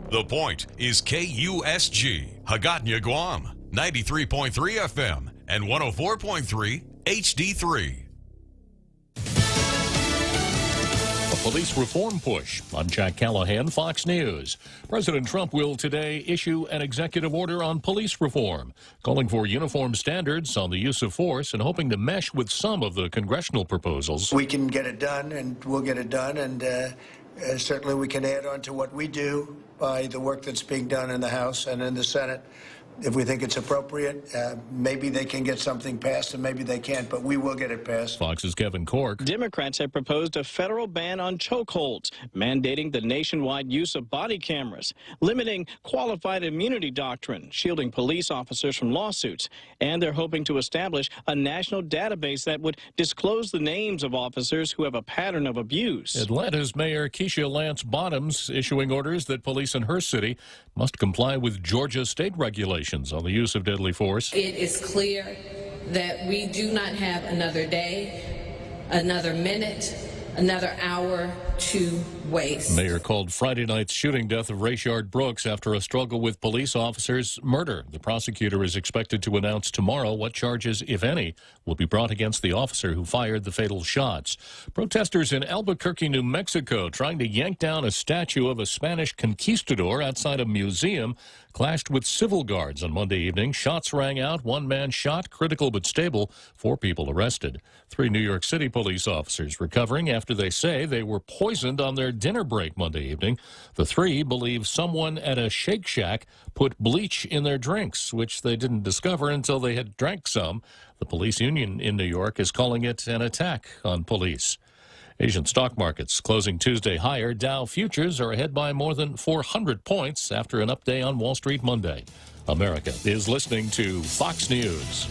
The Point is KUSG, Hagåtña, Guam, 93.3 FM and 104.3 HD3. A police reform push. I'm Jack Callahan, Fox News. President Trump will today issue an executive order on police reform, calling for uniform standards on the use of force and hoping to mesh with some of the congressional proposals. We can get it done, and we'll get it done, and certainly we can add on to what we do by the work that's being done in the House and in the Senate. If we think it's appropriate, maybe they can get something passed and maybe they can't, but we will get it passed. Fox's Kevin Cork. Democrats have proposed a federal ban on chokeholds, mandating the nationwide use of body cameras, limiting qualified immunity doctrine, shielding police officers from lawsuits, and they're hoping to establish a national database that would disclose the names of officers who have a pattern of abuse. Atlanta's Mayor Keisha Lance Bottoms issuing orders that police in her city must comply with Georgia state regulations on the use of deadly force. It is clear that we do not have another day, another minute, another hour to waste. Mayor called Friday night's shooting death of Rayshard Brooks after a struggle with police officers murder. The prosecutor is expected to announce tomorrow what charges, if any, will be brought against the officer who fired the fatal shots. Protesters in Albuquerque, New Mexico, trying to yank down a statue of a Spanish conquistador outside a museum, clashed with civil guards on Monday evening. Shots rang out. One man shot, critical but stable. 4 people arrested. 3 New York City police officers recovering after they say they were poisoned on their dinner break Monday evening. The 3 believe someone at a Shake Shack put bleach in their drinks, which they didn't discover until they had drank some. The police union in New York is calling it an attack on police. Asian stock markets closing Tuesday higher. Dow futures are ahead by more than 400 points after an up day on Wall Street Monday. America is listening to Fox News.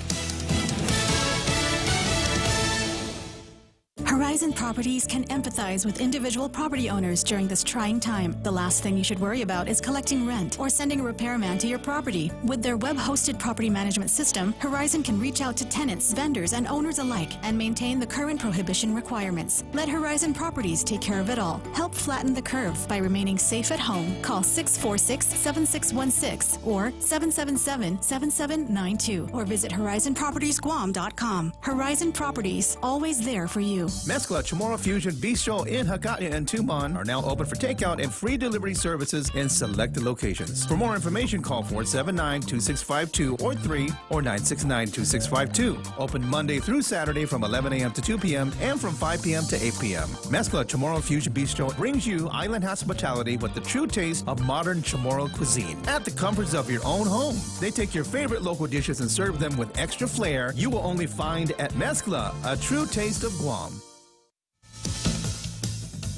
Horizon Horizon Properties can empathize with individual property owners during this trying time. The last thing you should worry about is collecting rent or sending a repairman to your property. With their web-hosted property management system, Horizon can reach out to tenants, vendors, and owners alike and maintain the current prohibition requirements. Let Horizon Properties take care of it all. Help flatten the curve by remaining safe at home. Call 646-7616 or 777-7792 or visit HorizonPropertiesGuam.com. Horizon Properties, always there for you. Mescla Chamorro Fusion Bistro in Hagåtña and Tumon are now open for takeout and free delivery services in selected locations. For more information, call 479-2652 or 3 or 969-2652. Open Monday through Saturday from 11 a.m. to 2 p.m. and from 5 p.m. to 8 p.m. Mescla Chamorro Fusion Bistro brings you island hospitality with the true taste of modern Chamorro cuisine at the comforts of your own home. They take your favorite local dishes and serve them with extra flair you will only find at Mescla, a true taste of Guam.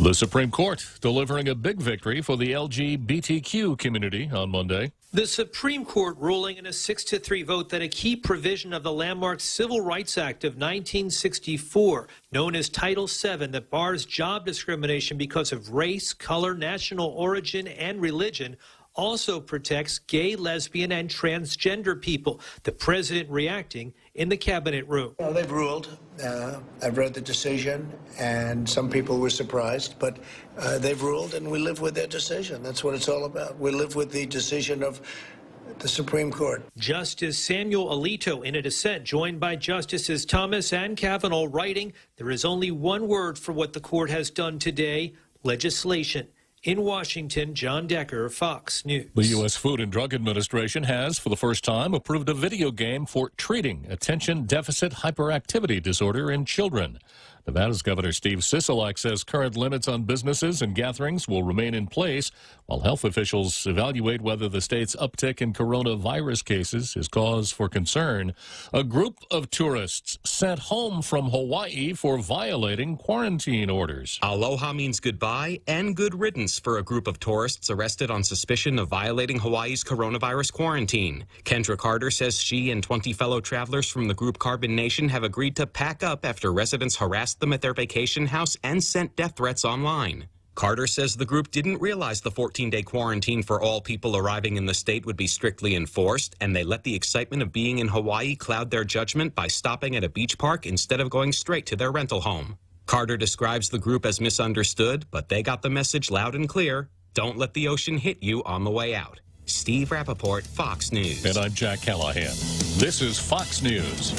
The Supreme Court delivering a big victory for the LGBTQ community on Monday. The Supreme Court ruling in a 6-3 vote that a key provision of the landmark Civil Rights Act of 1964, known as Title VII, that bars job discrimination because of race, color, national origin, and religion, also protects gay, lesbian, and transgender people. The president reacting in the cabinet room. They've ruled. I've read the decision, and some people were surprised, but they've ruled, and we live with their decision. That's what it's all about. We live with the decision of the Supreme Court. Justice Samuel Alito in a dissent, joined by Justices Thomas and Kavanaugh, writing, "There is only one word for what the court has done today: legislation." In Washington, John Decker, Fox News. The U.S. Food and Drug Administration has, for the first time, approved a video game for treating attention deficit hyperactivity disorder in children. Nevada's Governor Steve Sisolak says current limits on businesses and gatherings will remain in place while health officials evaluate whether the state's uptick in coronavirus cases is cause for concern. A group of tourists sent home from Hawaii for violating quarantine orders. Aloha means goodbye and good riddance for a group of tourists arrested on suspicion of violating Hawaii's coronavirus quarantine. Kendra Carter says she and 20 fellow travelers from the group Carbon Nation have agreed to pack up after residents harassed them at their vacation house and sent death threats online. Carter says the group didn't realize the 14-day quarantine for all people arriving in the state would be strictly enforced, and they let the excitement of being in Hawaii cloud their judgment by stopping at a beach park instead of going straight to their rental home. Carter describes the group as misunderstood, but they got the message loud and clear: don't let the ocean hit you on the way out. Steve Rappaport, Fox News. And I'm Jack Callahan. This is Fox News.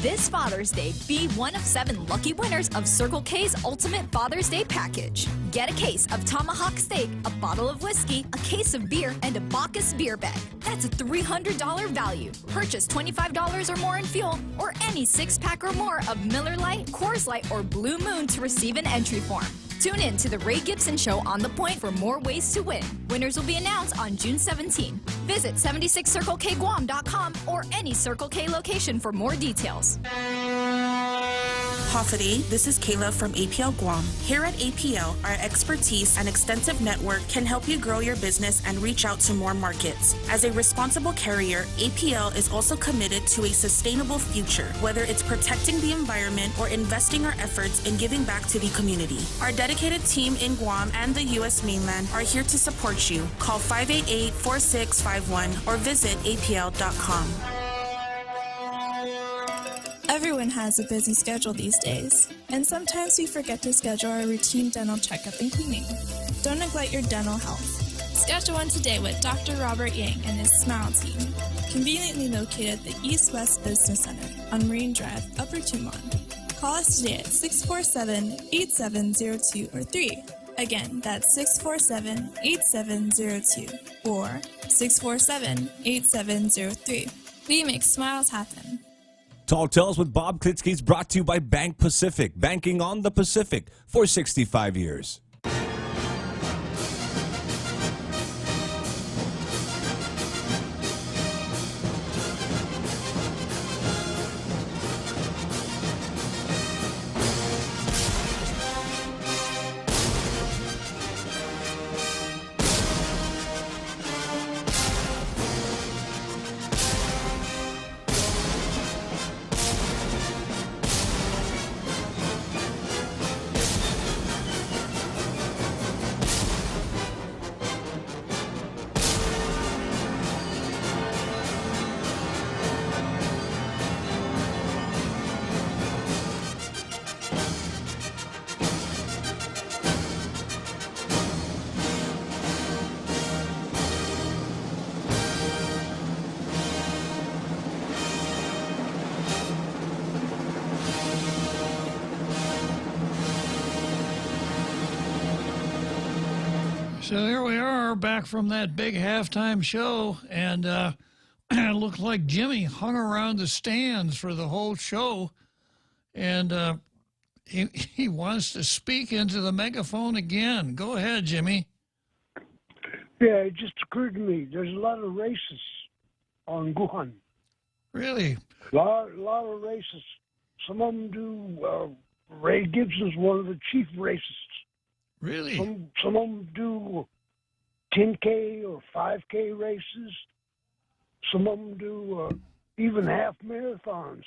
This Father's Day, be one of 7 lucky winners of Circle K's Ultimate Father's Day Package. Get a case of tomahawk steak, a bottle of whiskey, a case of beer, and a Bacchus beer bag. That's a $300 value. Purchase $25 or more in fuel, or any 6-pack or more of Miller Lite, Coors Light, or Blue Moon to receive an entry form. Tune in to The Ray Gibson Show on The Point for more ways to win. Winners will be announced on June 17. Visit 76CircleKGuam.com or any Circle K location for more details. Hofidi, this is Kayla from APL Guam. Here at APL, our expertise and extensive network can help you grow your business and reach out to more markets. As a responsible carrier, APL is also committed to a sustainable future, whether it's protecting the environment or investing our efforts in giving back to the community. Our dedicated team in Guam and the U.S. mainland are here to support you. Call 588-4651 or visit apl.com. Everyone has a busy schedule these days, and sometimes we forget to schedule our routine dental checkup and cleaning. Don't neglect your dental health. Schedule one today with Dr. Robert Yang and his Smile Team, conveniently located at the East West Business Center on Marine Drive, Upper Tumon. Call us today at 647-8702 or 3. Again, that's 647-8702 or 647-8703. We make smiles happen. Tall Tales with Bob Klitzkie is brought to you by Bank Pacific, banking on the Pacific for 65 years. So here we are back from that big halftime show, and it looked like Jimmy hung around the stands for the whole show, and he wants to speak into the megaphone again. Go ahead, Jimmy. Yeah, it just occurred to me. There's a lot of racists on Guam. Really? A lot of racists. Some of them do. Ray Gibson's one of the chief racists. Really? Some of them do 10K or 5K races. Some of them do even half marathons.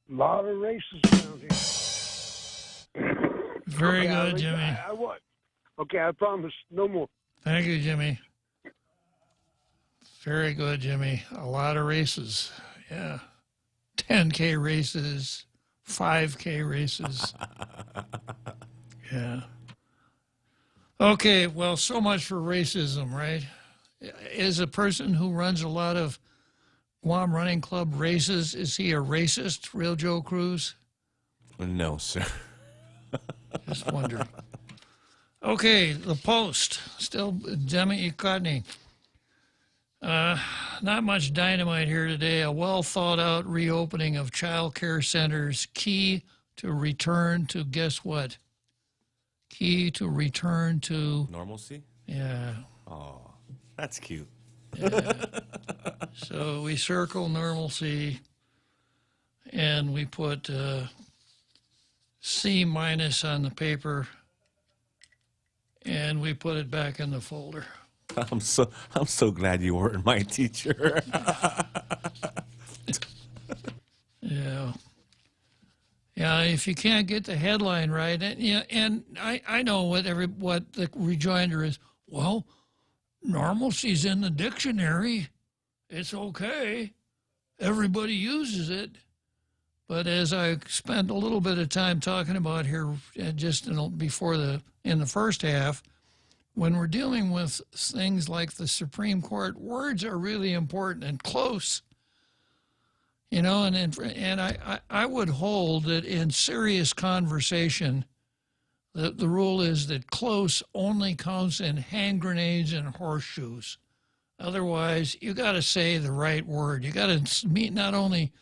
A lot of races around here. Very good, Jimmy. Okay, I promise. No more. Thank you, Jimmy. Very good, Jimmy. A lot of races. Yeah. 10K races, 5K races. Yeah. Okay, well, so much for racism, right? Is a person who runs a lot of Guam Running Club races, is he a racist, Real Joe Cruz? No, sir. Just wondering. Okay, the Post. Still Demi Ikotny. Not much dynamite here today. A well-thought-out reopening of child care centers, key to return to, guess what? Key to return to... Normalcy? Yeah. Oh, that's cute. Yeah. So we circle normalcy, and we put C- on the paper, and we put it back in the folder. I'm so glad you weren't my teacher. Yeah. Yeah, if you can't get the headline right, and I know what the rejoinder is. Well, normalcy's in the dictionary. It's okay. Everybody uses it. But as I spent a little bit of time talking about here, just in the first half, when we're dealing with things like the Supreme Court, words are really important and close. You know, and I would hold that in serious conversation, the rule is that close only counts in hand grenades and horseshoes. Otherwise, you got to say the right word. You got to mean not only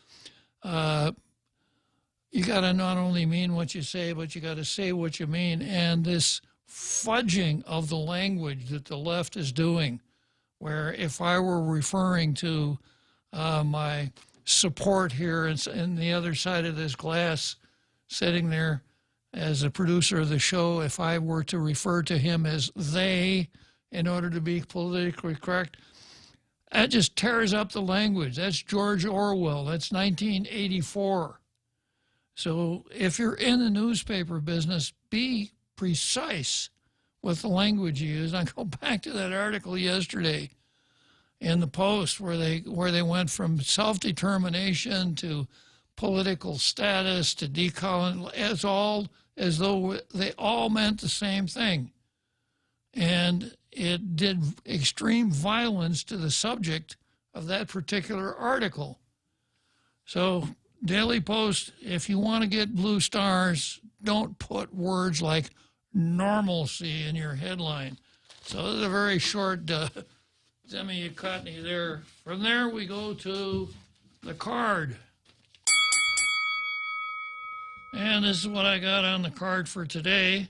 mean what you say, but you got to say what you mean. And this fudging of the language that the left is doing, where if I were referring to my support here and the other side of this glass sitting there as a producer of the show, if I were to refer to him as they in order to be politically correct, that just tears up the language. That's George Orwell. That's 1984. So if you're in the newspaper business, be precise with the language you use. I go back to that article yesterday in the Post where they went from self-determination to political status to decolonization, as though they all meant the same thing. And it did extreme violence to the subject of that particular article. So, Daily Post, if you want to get blue stars, don't put words like normalcy in your headline. So this is a very short Demi Ikotny there. From there, we go to the card. And this is what I got on the card for today.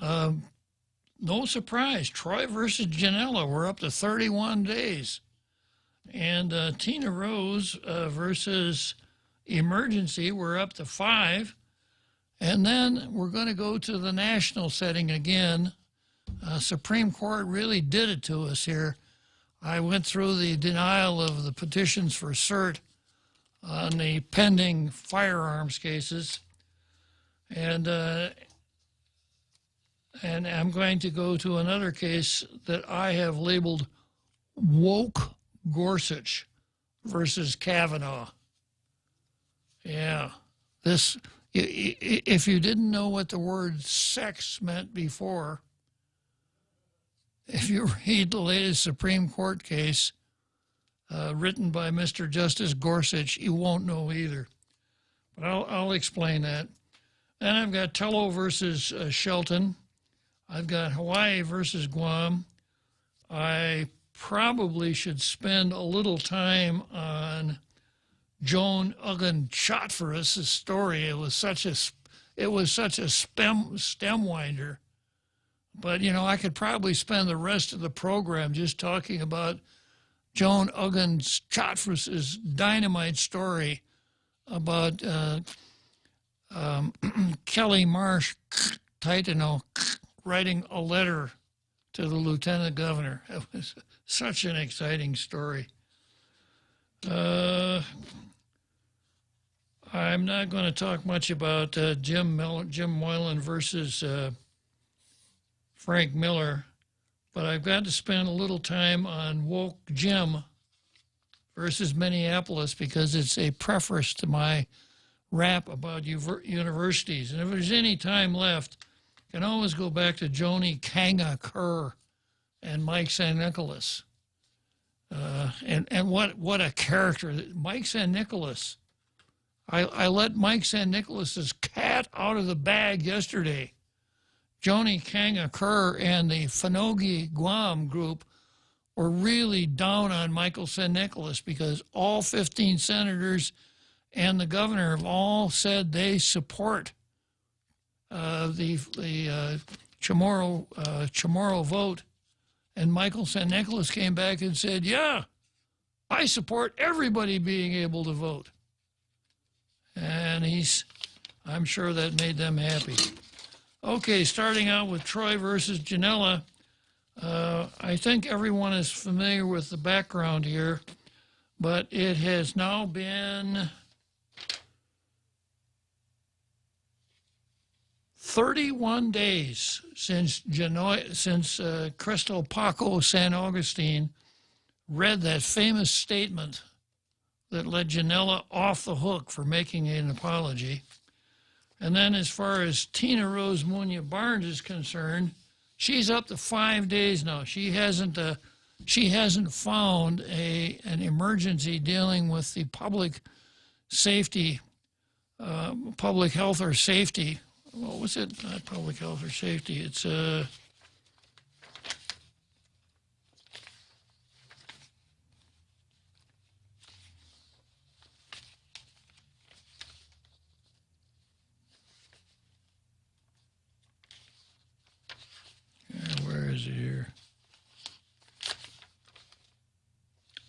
No surprise, Troy versus Janela. We're up to 31 days. And Tina Rose versus Emergency, we're up to 5. And then we're going to go to the national setting again. Supreme Court really did it to us here. I went through the denial of the petitions for cert on the pending firearms cases. And I'm going to go to another case that I have labeled Woke Gorsuch versus Kavanaugh. Yeah, this, if you didn't know what the word sex meant before, if you read the latest Supreme Court case written by Mr. Justice Gorsuch, you won't know either. But I'll explain that. Then I've got Tello versus Shelton. I've got Hawaii versus Guam. I probably should spend a little time on Joan Uggan Chotforus' story. It was such a stem winder. But, you know, I could probably spend the rest of the program just talking about Joan Uggan Chotforus' dynamite story about Kelly Marsh Titano writing a letter to the lieutenant governor. It was such an exciting story. I'm not going to talk much about Jim Moylan versus Frank Miller, but I've got to spend a little time on Woke Jim versus Minneapolis because it's a preface to my rap about universities. And if there's any time left, you can always go back to Joni Kanga Kerr and Mike San Nicolas. And what a character. Mike San Nicolas. I let Mike San Nicolas's cat out of the bag yesterday. Joni Kanga Kerr and the Finogi Guam group were really down on Michael San Nicolas because all 15 senators and the governor have all said they support the Chamorro vote. And Michael San Nicolas came back and said, yeah, I support everybody being able to vote. And I'm sure that made them happy. Okay, starting out with Troy versus Janela. I think everyone is familiar with the background here, but it has now been 31 days since Crystal Paco San Augustine read that famous statement that let Janela off the hook for making an apology. And then as far as Tina Rose Munya Barnes is concerned, she's up to 5 days now. She hasn't found an emergency dealing with the public safety, public health or safety. What was it? Not public health or safety. It's where is it here?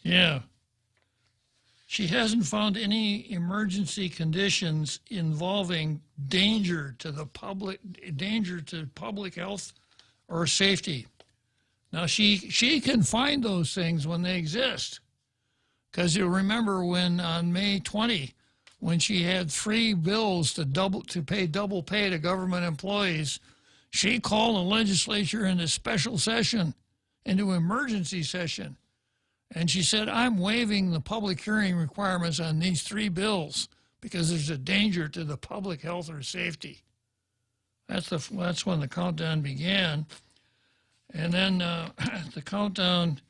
Yeah. She hasn't found any emergency conditions involving danger to public health or safety. Now, she can find those things when they exist. Because you'll remember when on May 20, when she had 3 bills to pay double pay to government employees, she called the legislature into special session, into emergency session. And she said, I'm waiving the public hearing requirements on these 3 bills because there's a danger to the public health or safety. That's when the countdown began. And then the countdown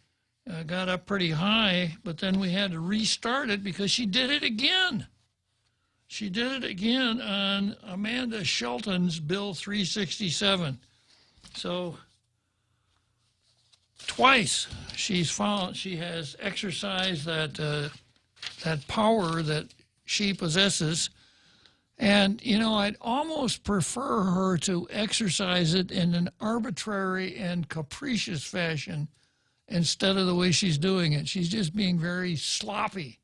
got up pretty high, but then we had to restart it because she did it again. She did it again on Amanda Shelton's Bill 367. So twice she has exercised that power that she possesses. And, you know, I'd almost prefer her to exercise it in an arbitrary and capricious fashion instead of the way she's doing it. She's just being very sloppy.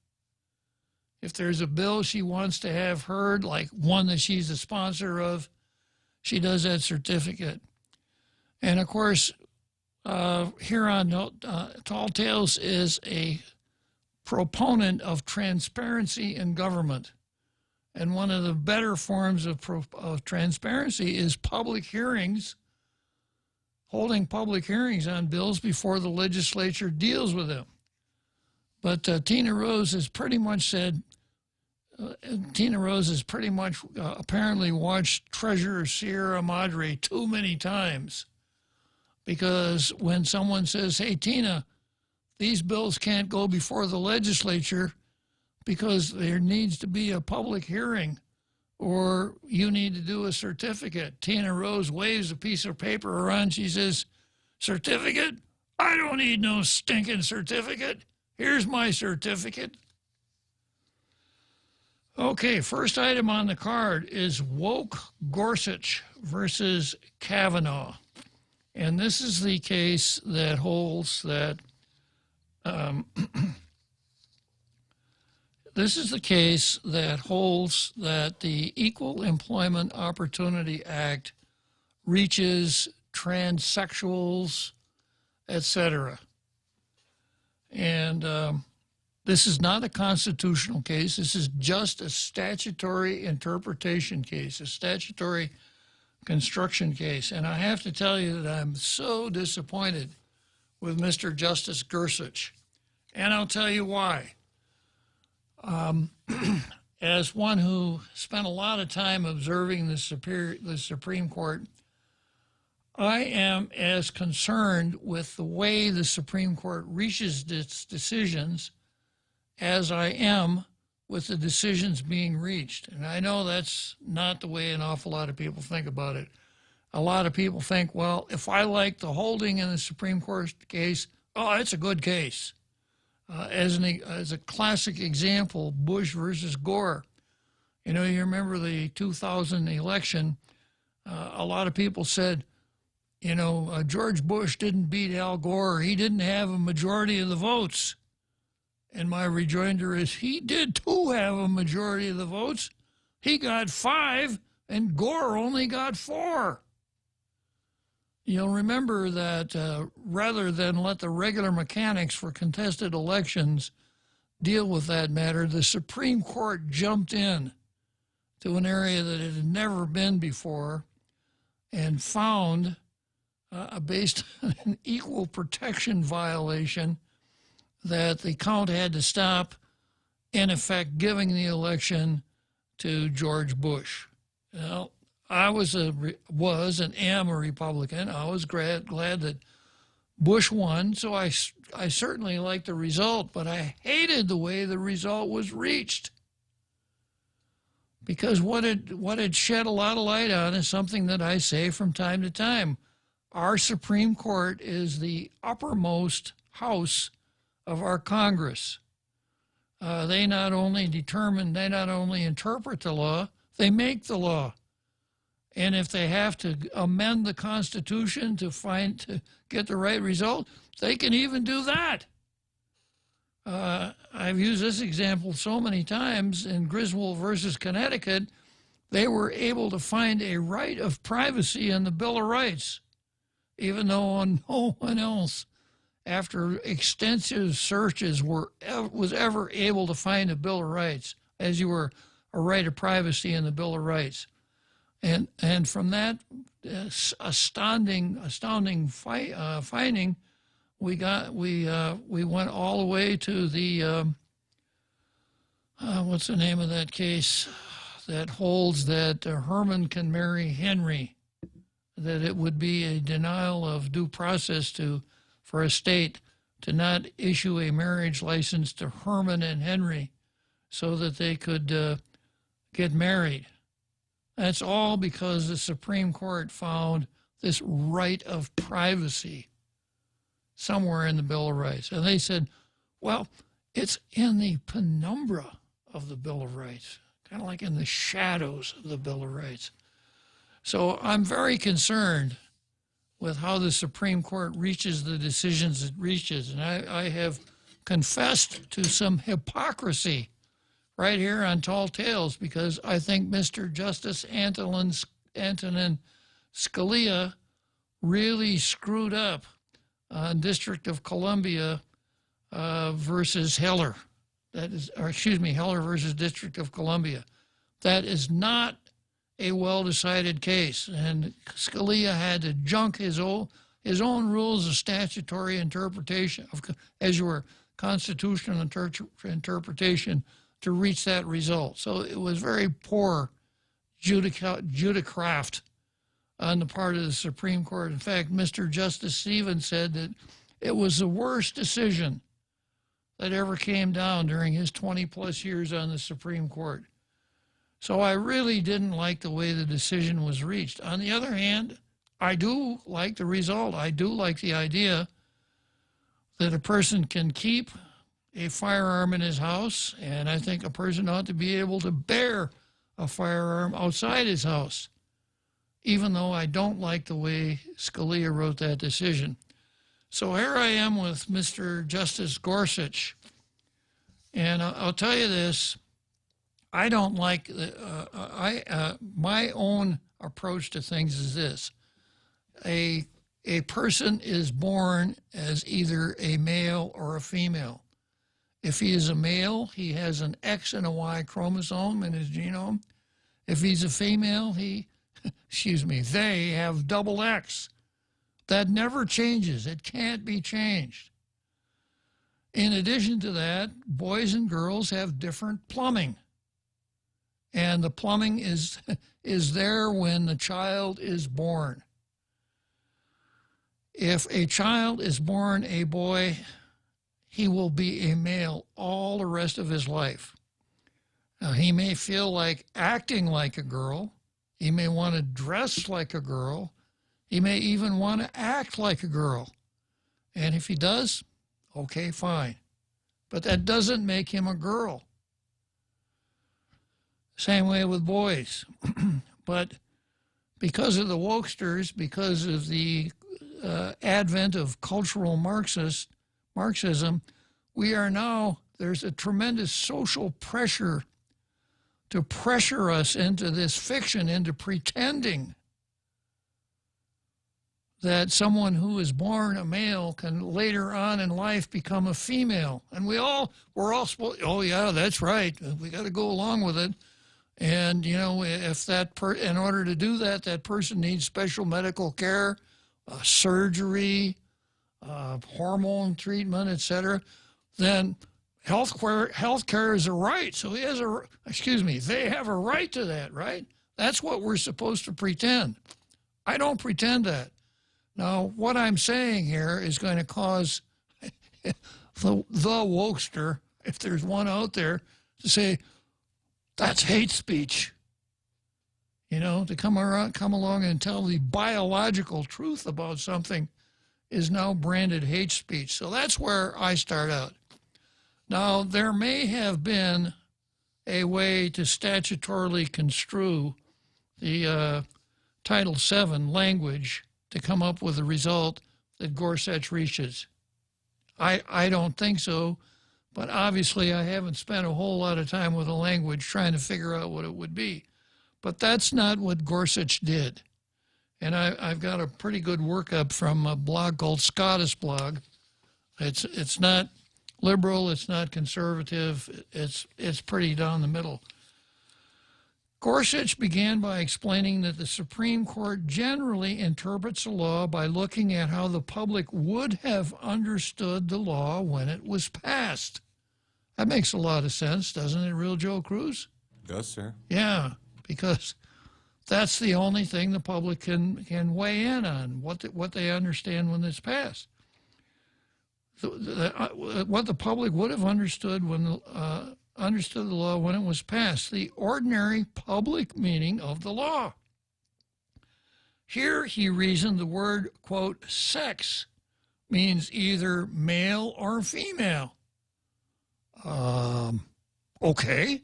If there's a bill she wants to have heard, like one that she's a sponsor of, she does that certificate. And, of course, here on Tall Tales is a proponent of transparency in government. And one of the better forms of transparency is public hearings, holding public hearings on bills before the legislature deals with them. But Tina Rose has pretty much said, apparently watched Treasurer Sierra Madre too many times. Because when someone says, hey, Tina, these bills can't go before the legislature because there needs to be a public hearing, or you need to do a certificate. Tina Rose waves a piece of paper around. She says, certificate? I don't need no stinking certificate. Here's my certificate. Okay, first item on the card is Woke Gorsuch versus Kavanaugh. And this is the case that holds that this is the case that holds that the Equal Employment Opportunity Act reaches transsexuals, etc. And this is not a constitutional case. This is just a statutory interpretation case, a statutory construction case. And I have to tell you that I'm so disappointed with Mr. Justice Gorsuch. And I'll tell you why. As one who spent a lot of time observing the Supreme Court, I am as concerned with the way the Supreme Court reaches its decisions as I am with the decisions being reached. And I know that's not the way an awful lot of people think about it. A lot of people think, well, if I like the holding in the Supreme Court case, oh, it's a good case. As a classic example, Bush versus Gore. You know, you remember the 2000 election, a lot of people said, you know, George Bush didn't beat Al Gore. He didn't have a majority of the votes. And my rejoinder is, he did too have a majority of the votes. He got 5, and Gore only got 4. You'll remember that rather than let the regular mechanics for contested elections deal with that matter, the Supreme Court jumped in to an area that it had never been before and found, based on an equal protection violation, that the count had to stop, in effect, giving the election to George Bush. Well, I was and am a Republican. I was glad that Bush won, so I certainly liked the result, but I hated the way the result was reached. Because what it shed a lot of light on is something that I say from time to time. Our Supreme Court is the uppermost house of our Congress. They not only interpret the law, they make the law. And if they have to amend the Constitution to get the right result, they can even do that. I've used this example so many times. In Griswold versus Connecticut, they were able to find a right of privacy in the Bill of Rights, even though no one else, after extensive searches, was ever able to find a Bill of Rights, as you were a right of privacy in the Bill of Rights. And from that astounding finding, we went all the way to the what's the name of that case that holds that Herman can marry Henry, that it would be a denial of due process for a state to not issue a marriage license to Herman and Henry so that they could get married. That's all because the Supreme Court found this right of privacy somewhere in the Bill of Rights. And they said, well, it's in the penumbra of the Bill of Rights, kind of like in the shadows of the Bill of Rights. So I'm very concerned with how the Supreme Court reaches the decisions it reaches. And I have confessed to some hypocrisy right here on Tall Tales, because I think Mr. Justice Antonin Scalia really screwed up on District of Columbia versus Heller. Heller versus District of Columbia. That is not a well-decided case, and Scalia had to junk his own rules of statutory interpretation, as your constitutional interpretation, to reach that result. So it was very poor judicraft on the part of the Supreme Court. In fact, Mr. Justice Stevens said that it was the worst decision that ever came down during his 20-plus years on the Supreme Court. So I really didn't like the way the decision was reached. On the other hand, I do like the result. I do like the idea that a person can keep a firearm in his house, and I think a person ought to be able to bear a firearm outside his house, even though I don't like the way Scalia wrote that decision. So here I am with Mr. Justice Gorsuch, and I'll tell you this, I don't like, my own approach to things is this. A person is born as either a male or a female. If he is a male, he has an X and a Y chromosome in his genome. If he's a female, they have double X. That never changes. It can't be changed. In addition to that, boys and girls have different plumbing. And the plumbing is there when the child is born. If a child is born a boy, he will be a male all the rest of his life. Now, he may feel like acting like a girl. He may want to dress like a girl. He may even want to act like a girl. And if he does, okay, fine. But that doesn't make him a girl. Same way with boys. But because of the wokesters, because of the advent of cultural Marxism, we are now, there's a tremendous social pressure to pressure us into this fiction, into pretending that someone who is born a male can later on in life become a female. And we're all supposed, oh yeah, that's right, we got to go along with it. And, you know, if in order to do that, that person needs special medical care, surgery, hormone treatment, etc., then health care is a right. So they have a right to that, right? That's what we're supposed to pretend. I don't pretend that. Now, what I'm saying here is going to cause the wokester, if there's one out there, to say, that's hate speech. You know, to come along and tell the biological truth about something is now branded hate speech. So that's where I start out. Now, there may have been a way to statutorily construe the Title VII language to come up with the result that Gorsuch reaches. I don't think so, but obviously I haven't spent a whole lot of time with the language trying to figure out what it would be. But that's not what Gorsuch did. And I've got a pretty good workup from a blog called Scottish Blog. It's not liberal, it's not conservative, it's pretty down the middle. Gorsuch began by explaining that the Supreme Court generally interprets a law by looking at how the public would have understood the law when it was passed. That makes a lot of sense, doesn't it, real Joe Cruz? It does, sir. Yeah, because that's the only thing the public can weigh in on, what they understand when it's passed. What the public would have understood when understood the law when it was passed, the ordinary public meaning of the law. Here he reasoned the word, quote, sex means either male or female. Okay.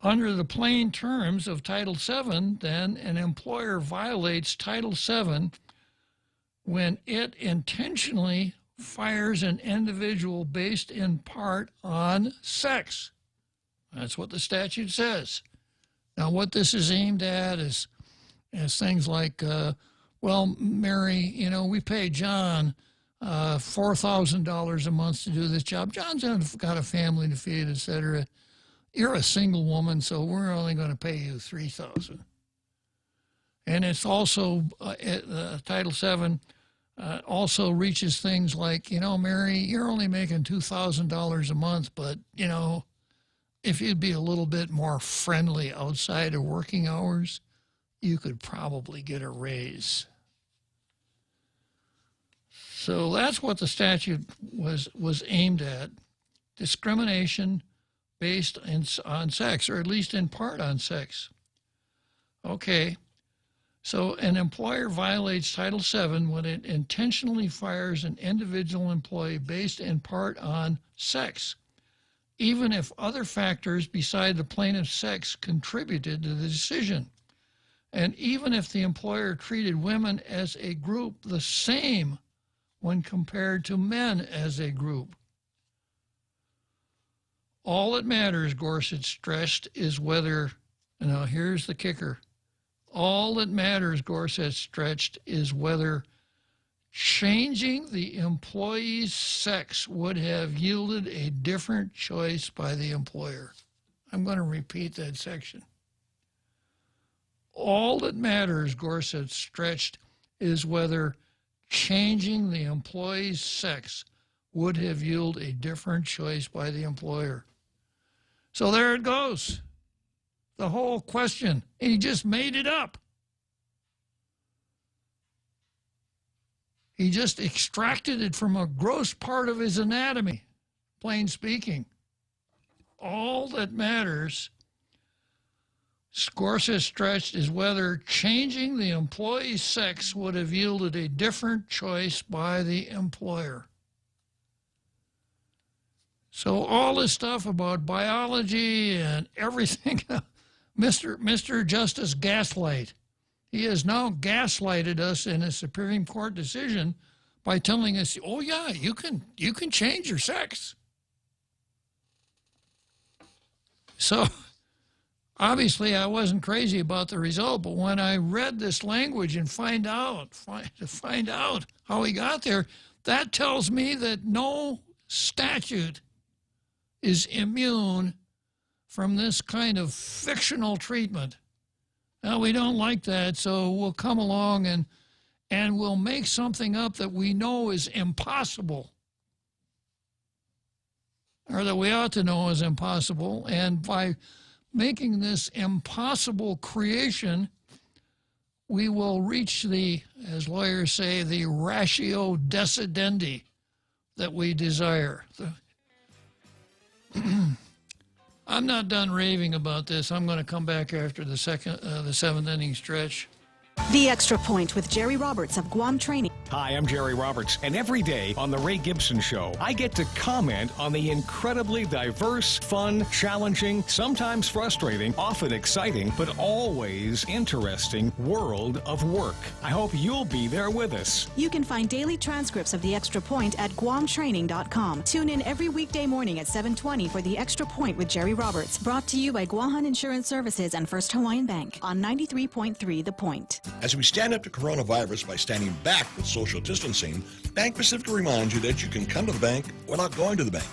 Under the plain terms of Title VII, then, an employer violates Title VII when it intentionally fires an individual based in part on sex. That's what the statute says. Now, what this is aimed at is things like, well, Mary, you know, we pay John $4,000 a month to do this job. John's got a family to feed, etc. You're a single woman, so we're only going to pay you $3,000. And it's also, Title VII also reaches things like, you know, Mary, you're only making $2,000 a month, but, you know, if you'd be a little bit more friendly outside of working hours, you could probably get a raise. So that's what the statute was aimed at. Discrimination based on sex, or at least in part on sex. Okay, so an employer violates Title VII when it intentionally fires an individual employee based in part on sex, even if other factors beside the plaintiff's sex contributed to the decision, and even if the employer treated women as a group the same when compared to men as a group. All that matters, Gorsuch stressed, is whether, now here's the kicker, all that matters, Gorsuch stressed, is whether changing the employee's sex would have yielded a different choice by the employer. I'm going to repeat that section. All that matters, Gorsuch stressed, is whether changing the employee's sex would have yielded a different choice by the employer. So there it goes. The whole question. He just made it up. He just extracted it from a gross part of his anatomy, plain speaking. All that matters, Gorsuch stressed, is whether changing the employee's sex would have yielded a different choice by the employer. So all this stuff about biology and everything, Mr. Justice Gaslight, he has now gaslighted us in a Supreme Court decision by telling us, oh yeah, you can change your sex. So obviously I wasn't crazy about the result, but when I read this language and find out how he got there, that tells me that no statute is immune from this kind of fictional treatment. Now, we don't like that, so we'll come along and we'll make something up that we know is impossible, or that we ought to know is impossible, and by making this impossible creation, we will reach the, as lawyers say, the ratio decidendi that we desire. I'm not done raving about this. I'm going to come back after the seventh inning stretch. The Extra Point with Jerry Roberts of Guam Training. Hi, I'm Jerry Roberts, and every day on The Ray Gibson Show, I get to comment on the incredibly diverse, fun, challenging, sometimes frustrating, often exciting, but always interesting world of work. I hope you'll be there with us. You can find daily transcripts of The Extra Point at GuamTraining.com. Tune in every weekday morning at 7:20 for The Extra Point with Jerry Roberts, brought to you by Guahan Insurance Services and First Hawaiian Bank on 93.3 The Point. As we stand up to coronavirus by standing back with social distancing, Bank Pacific reminds you that you can come to the bank without going to the bank.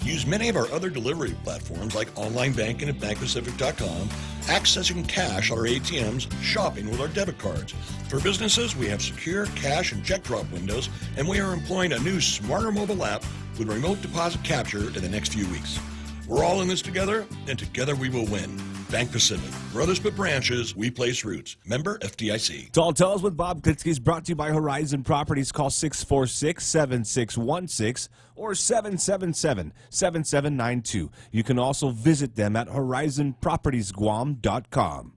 Use many of our other delivery platforms like online banking at bankpacific.com, accessing cash at our ATMs, shopping with our debit cards. For businesses, we have secure cash and check drop windows, and we are employing a new smarter mobile app with remote deposit capture in the next few weeks. We're all in this together, and together we will win. Bank Pacific. Brothers but branches, we place roots. Member FDIC. Tall Tales with Bob Klitzkie is brought to you by Horizon Properties. Call 646-7616 or 777-7792. You can also visit them at horizonpropertiesguam.com.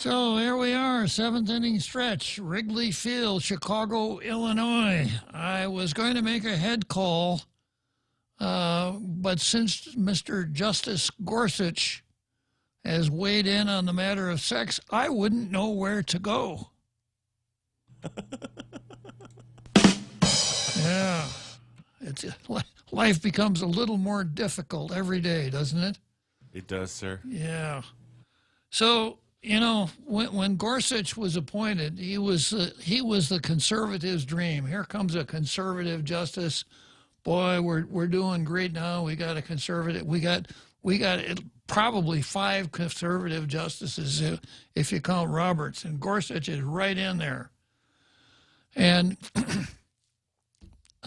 So here we are, seventh inning stretch, Wrigley Field, Chicago, Illinois. I was going to make a head call, but since Mr. Justice Gorsuch has weighed in on the matter of sex, I wouldn't know where to go. Yeah, life becomes a little more difficult every day, doesn't it? It does, sir. Yeah. So, you know, when Gorsuch was appointed, he was the conservatives' dream. Here comes a conservative justice, boy, we're doing great now. We got a conservative. We got probably 5 conservative justices if you count Roberts, and Gorsuch is right in there. And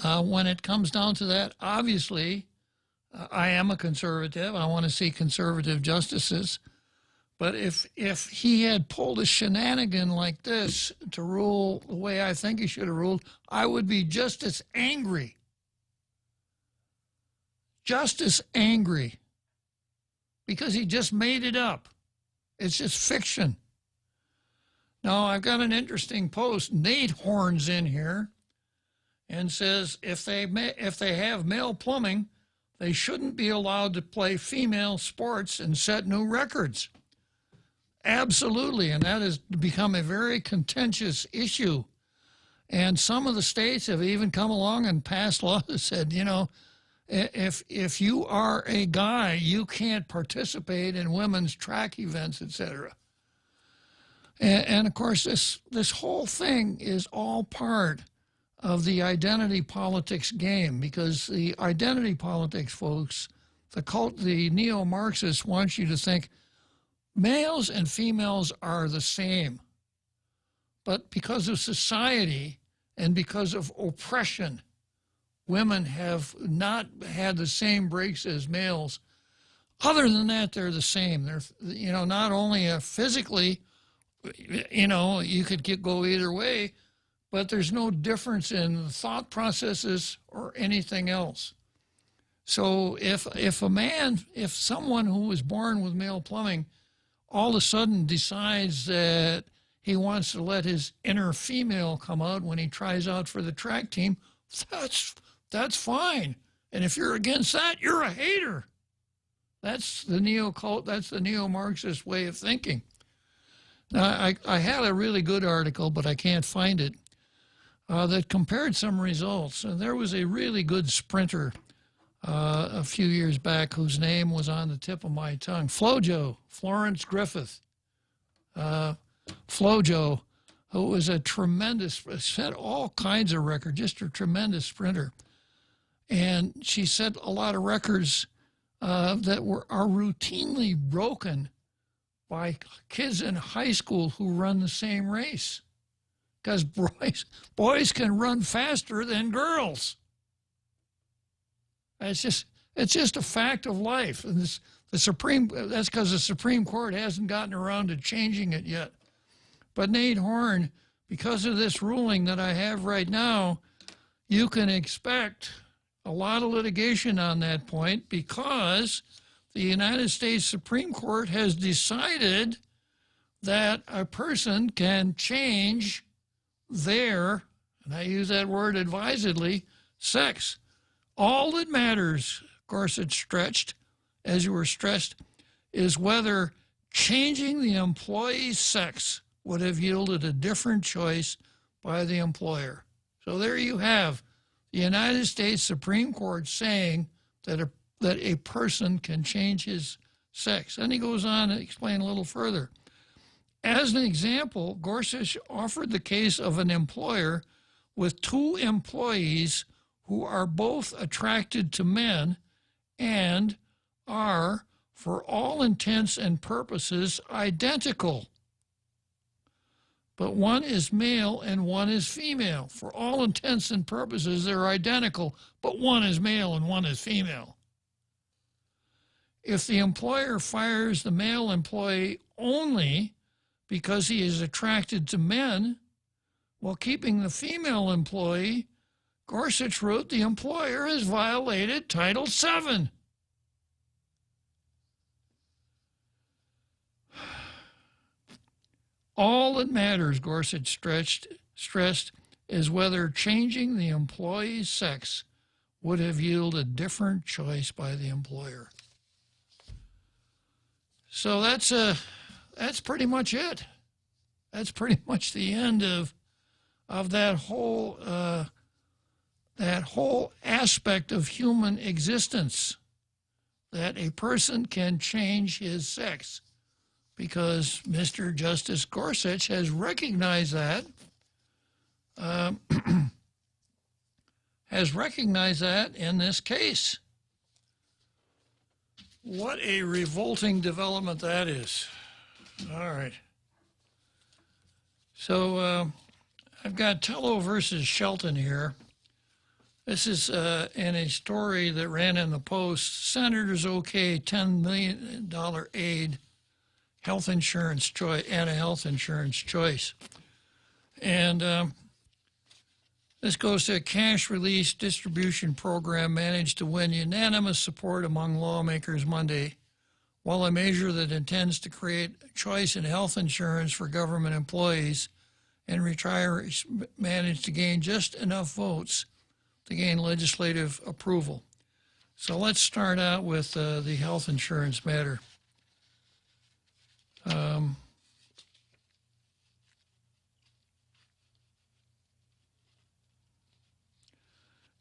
when it comes down to that, obviously, I am a conservative. I want to see conservative justices. But if he had pulled a shenanigan like this to rule the way I think he should have ruled, I would be just as angry. Just as angry. Because he just made it up. It's just fiction. Now, I've got an interesting post. Nate Horn's in here and says if they have male plumbing, they shouldn't be allowed to play female sports and set new records. Absolutely, and that has become a very contentious issue. And some of the states have even come along and passed laws that said, you know, if you are a guy, you can't participate in women's track events, etc. And of course, this whole thing is all part of the identity politics game, because the identity politics folks, the neo-Marxists want you to think males and females are the same. But because of society and because of oppression, women have not had the same breaks as males. Other than that, they're the same. They're, you know, not only physically, you know, you could go either way, but there's no difference in thought processes or anything else. So if someone who was born with male plumbing all of a sudden decides that he wants to let his inner female come out when he tries out for the track team, that's fine. And if you're against that, you're a hater. That's the neo-Marxist way of thinking. Now, I had a really good article, but I can't find it, that compared some results. And there was a really good sprinter a few years back whose name was on the tip of my tongue. Flojo, Florence Griffith. Flojo, who was a tremendous, set all kinds of records, just a tremendous sprinter. And she set a lot of records that are routinely broken by kids in high school who run the same race. Because boys can run faster than girls. It's just a fact of life. And that's because the Supreme Court hasn't gotten around to changing it yet. But Nate Horn, because of this ruling that I have right now, you can expect a lot of litigation on that point, because the United States Supreme Court has decided that a person can change their, and I use that word advisedly, sex. All that matters, Gorsuch stretched, as you were stressed, is whether changing the employee's sex would have yielded a different choice by the employer. So there you have the United States Supreme Court saying that a person can change his sex. Then he goes on to explain a little further. As an example, Gorsuch offered the case of an employer with 2 employees who are both attracted to men and are, for all intents and purposes, identical. But one is male and one is female. For all intents and purposes, they're identical, but one is male and one is female. If the employer fires the male employee only because he is attracted to men, while keeping the female employee, Gorsuch wrote the employer has violated Title VII. All that matters, Gorsuch stressed, is whether changing the employee's sex would have yielded a different choice by the employer. So that's pretty much it. That's pretty much the end of that whole aspect of human existence, that a person can change his sex, because Mr. Justice Gorsuch has recognized that, has recognized that in this case. What a revolting development that is. All right. So I've got Tello versus Shelton here. This is in a story that ran in the Post. Senators okay $10 million aid health insurance choice and a health insurance choice. And this goes to a cash release distribution program managed to win unanimous support among lawmakers Monday, while a measure that intends to create choice in health insurance for government employees and retirees managed to gain just enough votes to gain legislative approval. So let's start out with the health insurance matter.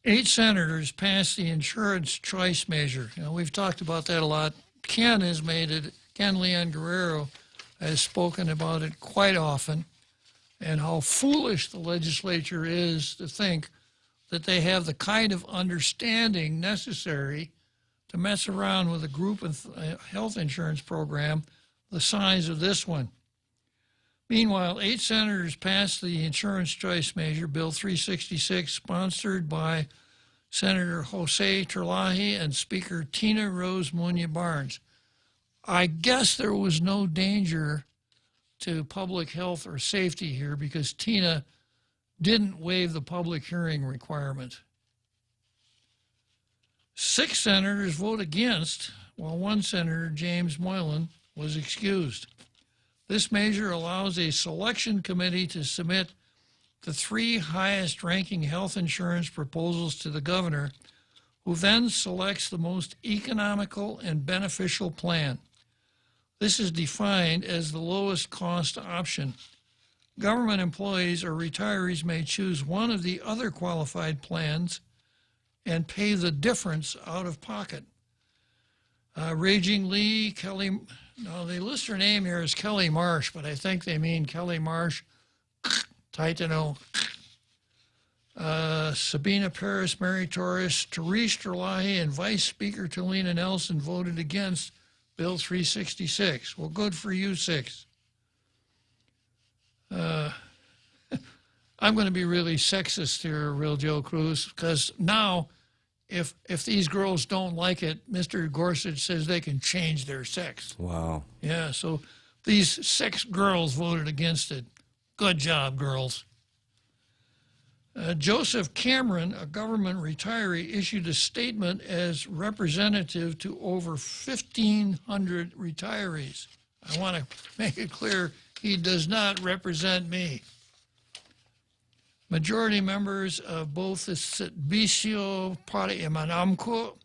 8 senators passed the insurance choice measure. You know, we've talked about that a lot. Ken has made it. Ken Leon Guerrero has spoken about it quite often, and how foolish the legislature is to think that they have the kind of understanding necessary to mess around with a group health insurance program the size of this one. Meanwhile, 8 senators passed the insurance choice measure, Bill 366, sponsored by Senator Jose Terlaje and Speaker Tina Rose Muñoz Barnes. I guess there was no danger to public health or safety here because Tina didn't waive the public hearing requirement. 6 senators vote against, while 1 senator, James Moylan, was excused. This measure allows a selection committee to submit the 3 highest-ranking health insurance proposals to the governor, who then selects the most economical and beneficial plan. This is defined as the lowest cost option. Government employees or retirees may choose one of the other qualified plans and pay the difference out of pocket. Raging Lee, Kelly, no, they list her name here as Kelly Marsh, but I think they mean Kelly Marsh, Titano, Sabina Paris, Mary Torres, Therese Terlaje, and Vice Speaker Talina Nelson voted against Bill 366. Well, good for you 6. I'm going to be really sexist here, Real Joe Cruz, because now if these girls don't like it, Mr. Gorsuch says they can change their sex. Wow. Yeah, so these 6 girls voted against it. Good job, girls. Joseph Cameron, a government retiree, issued a statement as representative to over 1,500 retirees. I want to make it clear he does not represent me. Majority members of both the Servicio para Imanamco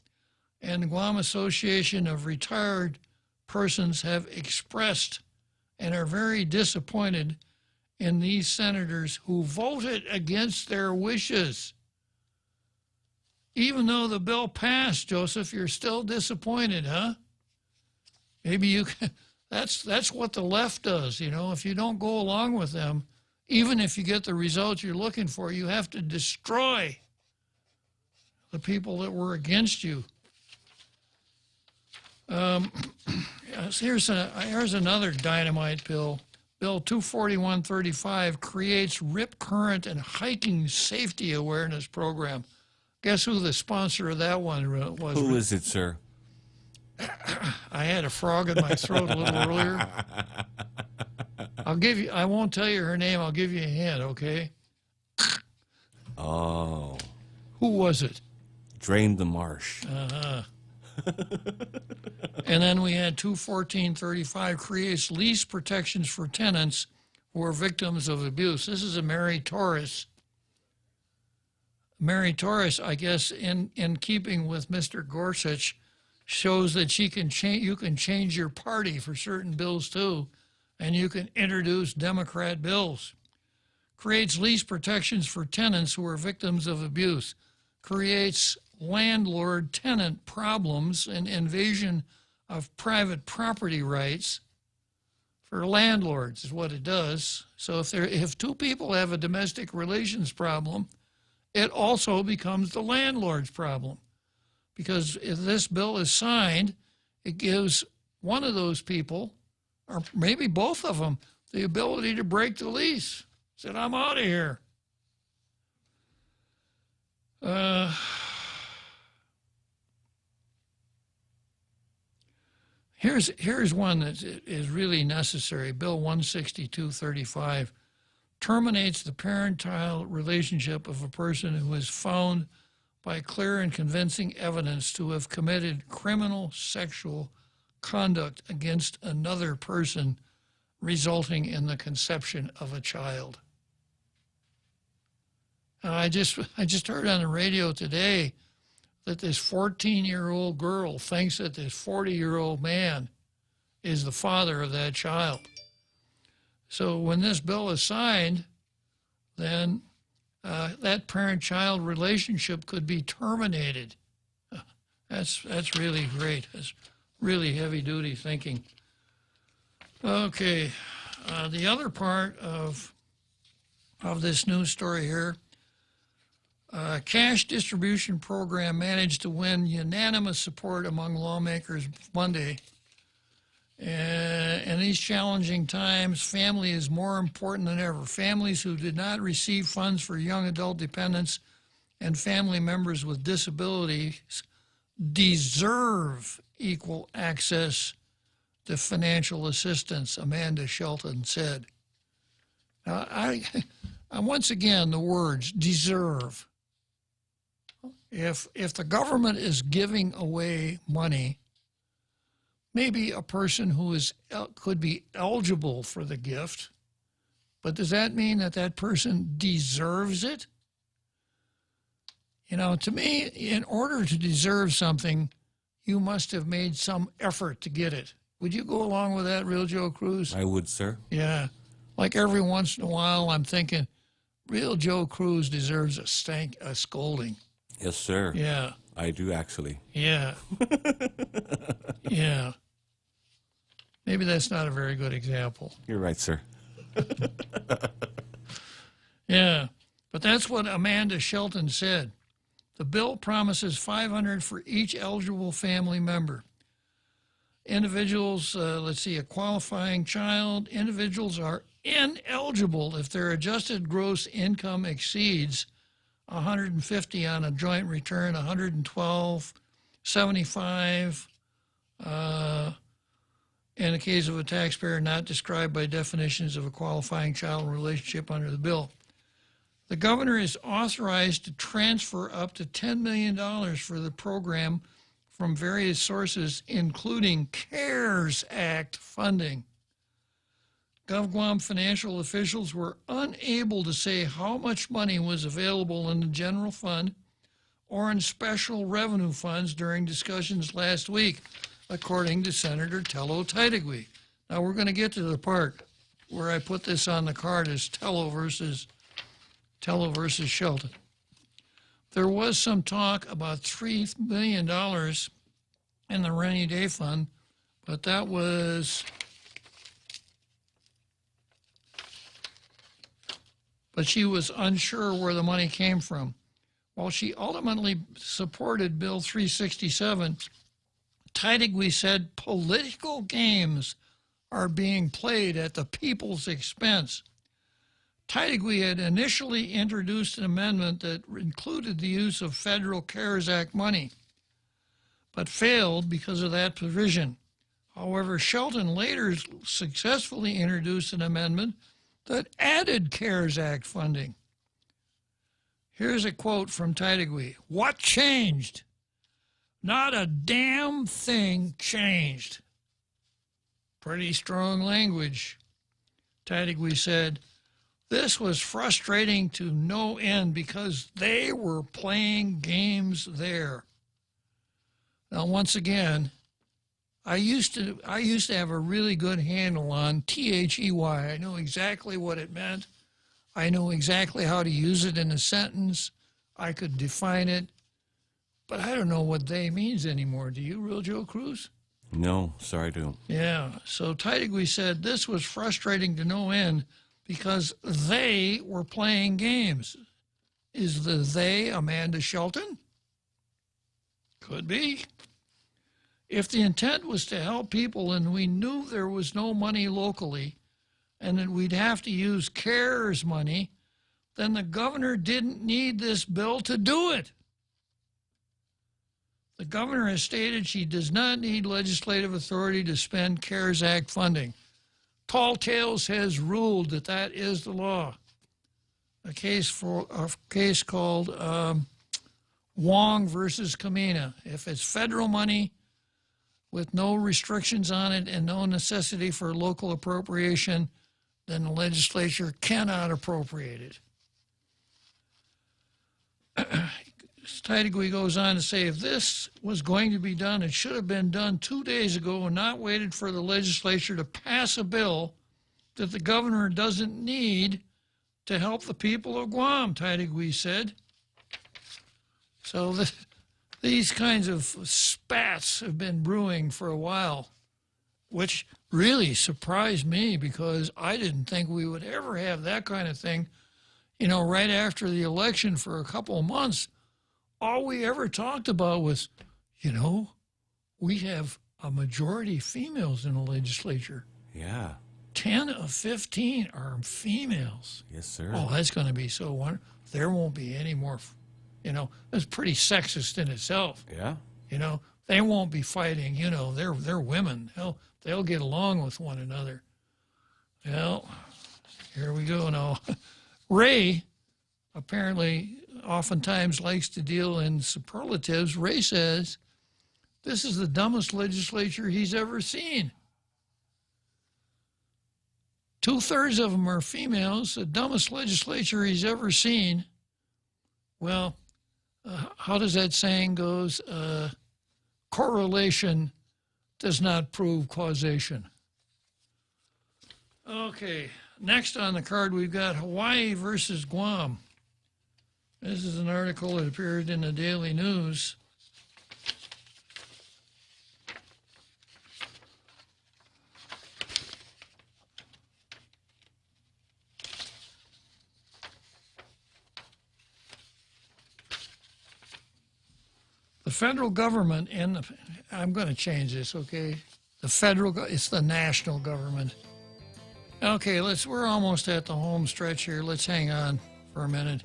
and the Guam Association of Retired Persons have expressed and are very disappointed in these senators who voted against their wishes. Even though the bill passed, Joseph, you're still disappointed, huh? Maybe you can, that's what the left does, you know. If you don't go along with them, even if you get the results you're looking for, you have to destroy the people that were against you. Here's another dynamite bill. Bill 24135 creates rip current and hiking safety awareness program. Guess who the sponsor of that one was? Who is it, sir? I had a frog in my throat a little earlier. I won't tell you her name. I'll give you a hint, okay? Oh. Who was it? Drain the marsh. Uh-huh. And then we had 21435 creates lease protections for tenants who are victims of abuse. This is a Mary Torres. Mary Torres, I guess, in keeping with Mr. Gorsuch, shows that you can change your party for certain bills too, and you can introduce Democrat bills. Creates lease protections for tenants who are victims of abuse. Creates landlord-tenant problems and invasion of private property rights for landlords is what it does. So if 2 people have a domestic relations problem it also becomes the landlord's problem. Because if this bill is signed, it gives one of those people, or maybe both of them, the ability to break the lease. Said, I'm out of here. Here's one that is really necessary. Bill 16235 terminates the parent-child relationship of a person who is found by clear and convincing evidence to have committed criminal sexual conduct against another person resulting in the conception of a child. I just heard on the radio today that this 14-year-old girl thinks that this 40-year-old man is the father of that child. So when this bill is signed, then that parent-child relationship could be terminated. That's really great. That's really heavy-duty thinking. Okay, the other part of this news story here, cash distribution program managed to win unanimous support among lawmakers Monday. In these challenging times, family is more important than ever. Families who did not receive funds for young adult dependents and family members with disabilities deserve equal access to financial assistance, Amanda Shelton said. Now, I once again, the words deserve. If the government is giving away money, maybe a person who could be eligible for the gift, but does that mean that that person deserves it? You know, to me, in order to deserve something, you must have made some effort to get it. Would you go along with that, Real Joe Cruz? I would, sir. Yeah. Like every once in a while, I'm thinking, Real Joe Cruz deserves a scolding. Yes, sir. Yeah. I do, actually. Yeah. Yeah. Maybe that's not a very good example. You're right, sir. Yeah. But that's what Amanda Shelton said. The bill promises $500 for each eligible family member. Individuals, a qualifying child, individuals are ineligible if their adjusted gross income exceeds 150 on a joint return, 112, 75, in the case of a taxpayer not described by definitions of a qualifying child relationship under the bill. The governor is authorized to transfer up to $10 million for the program from various sources, including CARES Act funding. GovGuam financial officials were unable to say how much money was available in the general fund or in special revenue funds during discussions last week, according to Senator Tello Teitigui. Now we're going to get to the part where I put this on the card as Tello versus Shelton. There was some talk about $3 million in the rainy day fund, but that was... But she was unsure where the money came from. While she ultimately supported Bill 367, Teitigui said political games are being played at the people's expense. Teitigui had initially introduced an amendment that included the use of federal CARES Act money, but failed because of that provision. However, Shelton later successfully introduced an amendment that added CARES Act funding. Here's a quote from Teitigui. What changed? Not a damn thing changed. Pretty strong language. Teitigui said, this was frustrating to no end because they were playing games there. Now, once again, I used to have a really good handle on THEY. I knew exactly what it meant. I knew exactly how to use it in a sentence. I could define it. But I don't know what they means anymore. Do you, Real Joe Cruz? No, sir, I don't. Yeah. So Teitigui said this was frustrating to no end because they were playing games. Is the they Amanda Shelton? Could be. If the intent was to help people and we knew there was no money locally and that we'd have to use CARES money, then the governor didn't need this bill to do it. The governor has stated she does not need legislative authority to spend CARES Act funding. Tall Tales has ruled that that is the law. A case called Wong versus Kamina. If it's federal money with no restrictions on it and no necessity for local appropriation, then the legislature cannot appropriate it. Titagui goes on to say, if this was going to be done, it should have been done 2 days ago and not waited for the legislature to pass a bill that the governor doesn't need to help the people of Guam, Titagui said. So these kinds of spats have been brewing for a while, which really surprised me because I didn't think we would ever have that kind of thing. You know, right after the election for a couple of months, all we ever talked about was, you know, we have a majority females in the legislature. Yeah. 10 of 15 are females. Yes, sir. Oh, that's going to be so wonderful. There won't be any more, you know, it's pretty sexist in itself. Yeah. You know, they won't be fighting, you know, they're women. They'll get along with one another. Well, here we go now. Ray apparently oftentimes likes to deal in superlatives. Ray says, this is the dumbest legislature he's ever seen. 2/3 of them are females, the dumbest legislature he's ever seen. Well, how does that saying goes? Correlation does not prove causation. Okay, next on the card we've got Hawaii versus Guam. This is an article that appeared in the Daily News. The federal government and I'm going to change this, okay? It's the national government. Okay, we're almost at the home stretch here. Let's hang on for a minute.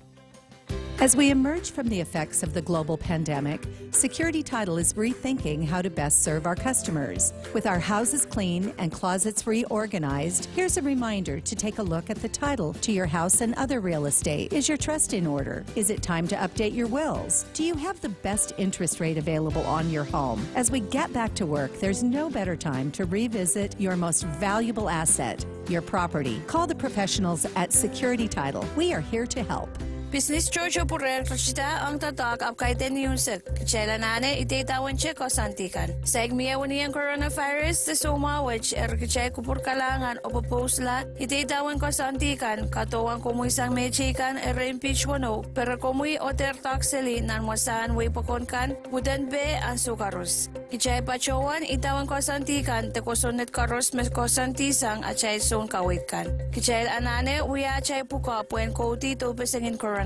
As we emerge from the effects of the global pandemic, Security Title is rethinking how to best serve our customers. With our houses clean and closets reorganized, here's a reminder to take a look at the title to your house and other real estate. Is your trust in order? Is it time to update your wills? Do you have the best interest rate available on your home? As we get back to work, there's no better time to revisit your most valuable asset, your property. Call the professionals at Security Title. We are here to help. Business Jojo purer kacita ang tatak ap kaiten yusek. Kacela nane itaitawan che kosantikan. Saig miyawani ang coronavirus sa suma which kacay kupur kalangan o proposla itaitawan kosantikan katuwang kumuisang mechikan impeach wano pero kumui oter takseli nan wasan way pakonkan udan be ang sukarus. Kacay pachowan itawan kosantikan te kosonet karos mes kosantisang at chay son kawitkan. Kacay anane uya chay puka puen koti to besengin coronavirus.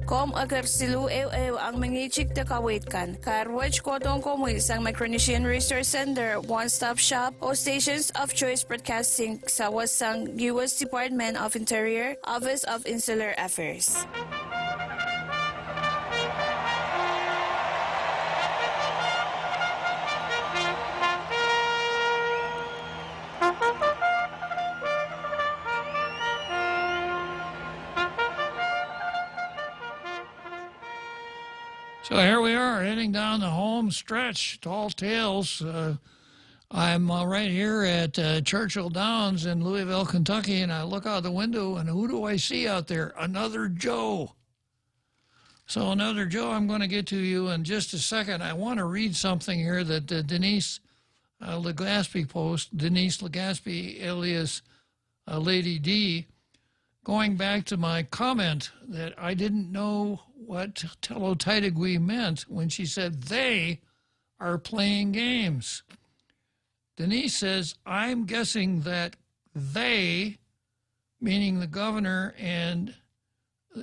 Kom agar silu ang mangichik te kawitkan. Karwach kotong komuy sang Micronesian Research Center, one-stop shop o stations of choice broadcasting sa wasang U.S. Department of Interior, Office of Insular Affairs. So here we are, heading down the home stretch, Tall Tales. I'm right here at Churchill Downs in Louisville, Kentucky, and I look out the window, and who do I see out there? Another Joe. So another Joe I'm going to get to you in just a second. I want to read something here that Denise Legaspi post, Denise Legaspi, alias Lady D, going back to my comment that I didn't know what Tello Titagui meant when she said they are playing games. Denise says, I'm guessing that they, meaning the governor and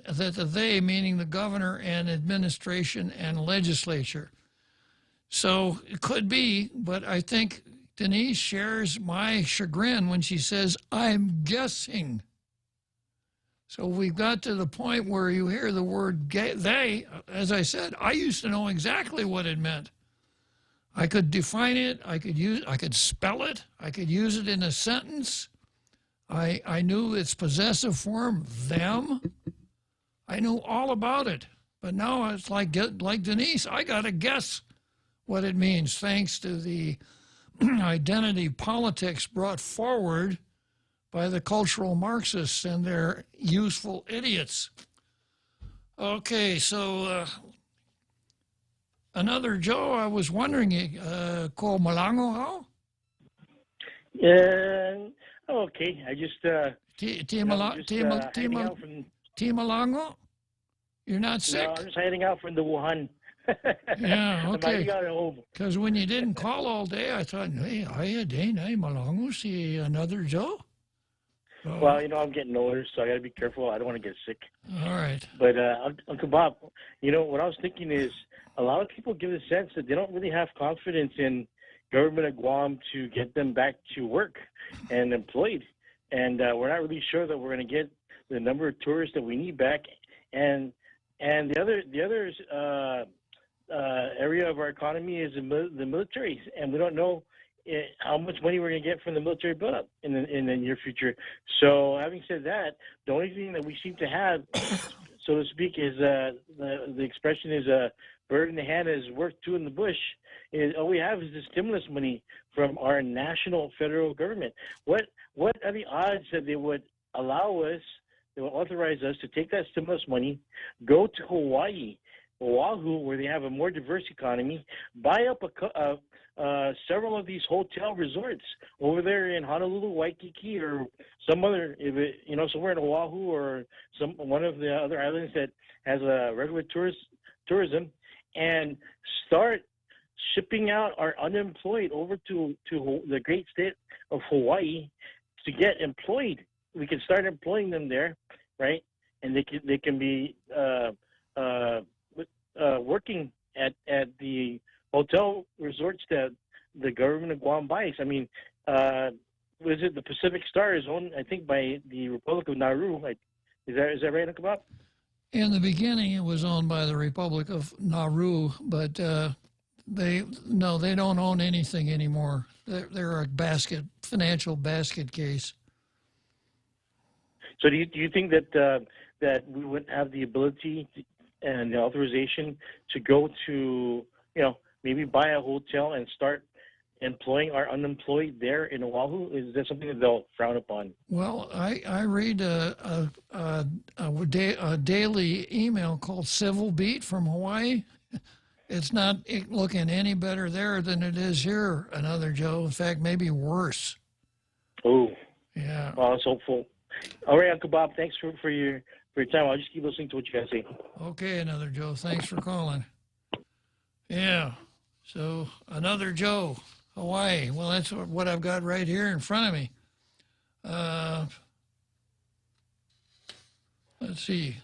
that the they, meaning the governor and administration and legislature. So it could be, but I think Denise shares my chagrin when she says, I'm guessing. So we've got to the point where you hear the word they. As I said, I used to know exactly what it meant. I could define it, I could spell it, I could use it in a sentence. I knew its possessive form, them. I knew all about it. But now it's like Denise, I got to guess what it means, thanks to the identity politics brought forward by the cultural Marxists and their useful idiots. Okay, so another Joe, I was wondering, ko Malango how? Okay, I just Malango? You're not sick? No, I'm just heading out from the Wuhan. Yeah, okay. home. Because when you didn't call all day, I thought, hey, Malango, see another Joe? Well, I'm getting older, so I got to be careful. I don't want to get sick. All right. But Uncle Bob, what I was thinking is a lot of people give the sense that they don't really have confidence in government of Guam to get them back to work and employed, and we're not really sure that we're going to get the number of tourists that we need back. And the other area of our economy is the military, and we don't know how much money we're going to get from the military buildup in the near future. So having said that, the only thing that we seem to have, so to speak, is the expression is a bird in the hand is worth two in the bush. All we have is the stimulus money from our national federal government. What are the odds that they would allow us, they would authorize us to take that stimulus money, go to Hawaii, Oahu, where they have a more diverse economy, buy up several of these hotel resorts over there in Honolulu, Waikiki, or some other, somewhere in Oahu or one of the other islands that has a regular tourism, and start shipping out our unemployed over to the great state of Hawaii to get employed. We can start employing them there, right? And they can be working at the hotel resorts that the government of Guam buys. I mean, was it the Pacific Star is owned, I think, by the Republic of Nauru? Is that right, Uncle Bob? In the beginning, it was owned by the Republic of Nauru, but they don't own anything anymore. They're a financial basket case. So do you think that we wouldn't have the ability and the authorization to go to, maybe buy a hotel and start employing our unemployed there in Oahu? Is that something that they'll frown upon? Well, I read a daily email called Civil Beat from Hawaii. It's not looking any better there than it is here, another Joe. In fact, maybe worse. Oh. Yeah. Well, I was hopeful. All right, Uncle Bob, thanks for your time. I'll just keep listening to what you guys say. Okay, another Joe. Thanks for calling. Yeah. So another Joe, Hawaii. Well, that's what I've got right here in front of me. Let's see.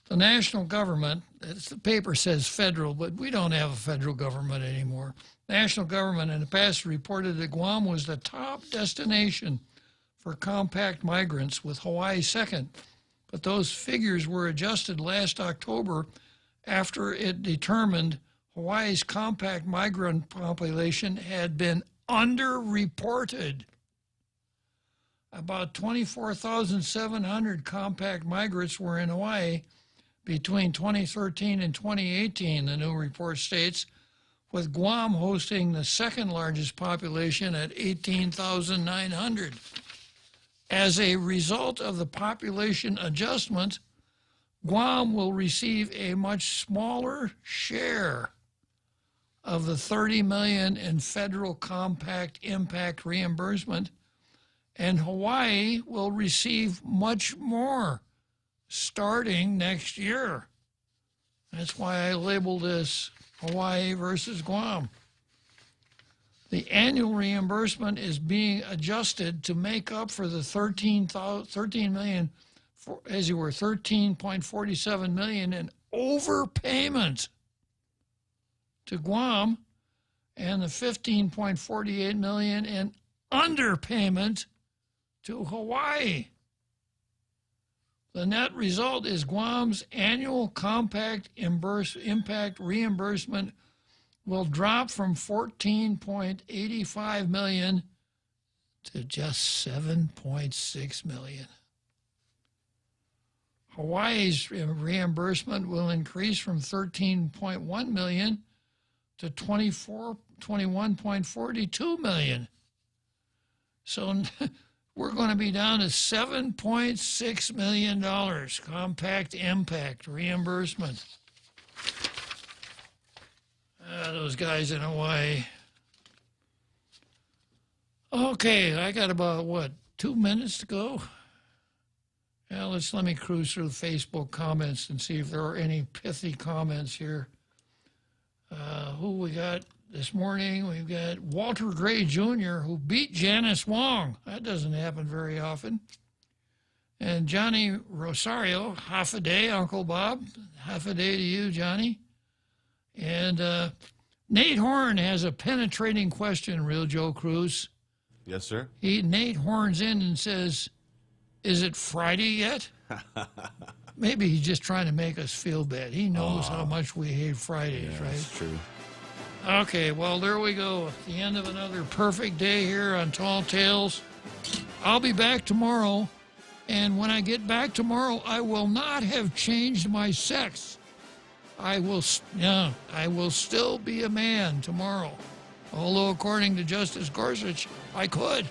The national government, the paper says federal, but we don't have a federal government anymore. National government in the past reported that Guam was the top destination for compact migrants, with Hawaii second. But those figures were adjusted last October after it determined Hawaii's compact migrant population had been underreported. About 24,700 compact migrants were in Hawaii between 2013 and 2018, the new report states, with Guam hosting the second largest population at 18,900. As a result of the population adjustment, Guam will receive a much smaller share of the $30 million in federal compact impact reimbursement, and Hawaii will receive much more starting next year. That's why I labeled this Hawaii versus Guam. The annual reimbursement is being adjusted to make up for the $13 million as you were, $13.47 million in overpayment to Guam, and the $15.48 million in underpayment to Hawaii. The net result is Guam's annual compact impact reimbursement will drop from $14.85 million to just $7.6 million. Hawaii's reimbursement will increase from $13.1 million to $21.42 million. So we're going to be down to $7.6 million compact impact reimbursement. Those guys in Hawaii. Okay, I got about, 2 minutes to go? Well, let me cruise through Facebook comments and see if there are any pithy comments here. Who we got this morning? We've got Walter Gray Jr., who beat Janice Wong. That doesn't happen very often. And Johnny Rosario, half a day, Uncle Bob. Half a day to you, Johnny. And Nate Horn has a penetrating question, Real Joe Cruz. Yes, sir. Nate horns in and says, "Is it Friday yet?" Maybe he's just trying to make us feel bad. He knows how much we hate Fridays, right? That's true. Okay, well, there we go. At the end of another perfect day here on Tall Tales. I'll be back tomorrow, and when I get back tomorrow, I will not have changed my sex. I will still be a man tomorrow. Although, according to Justice Gorsuch, I could.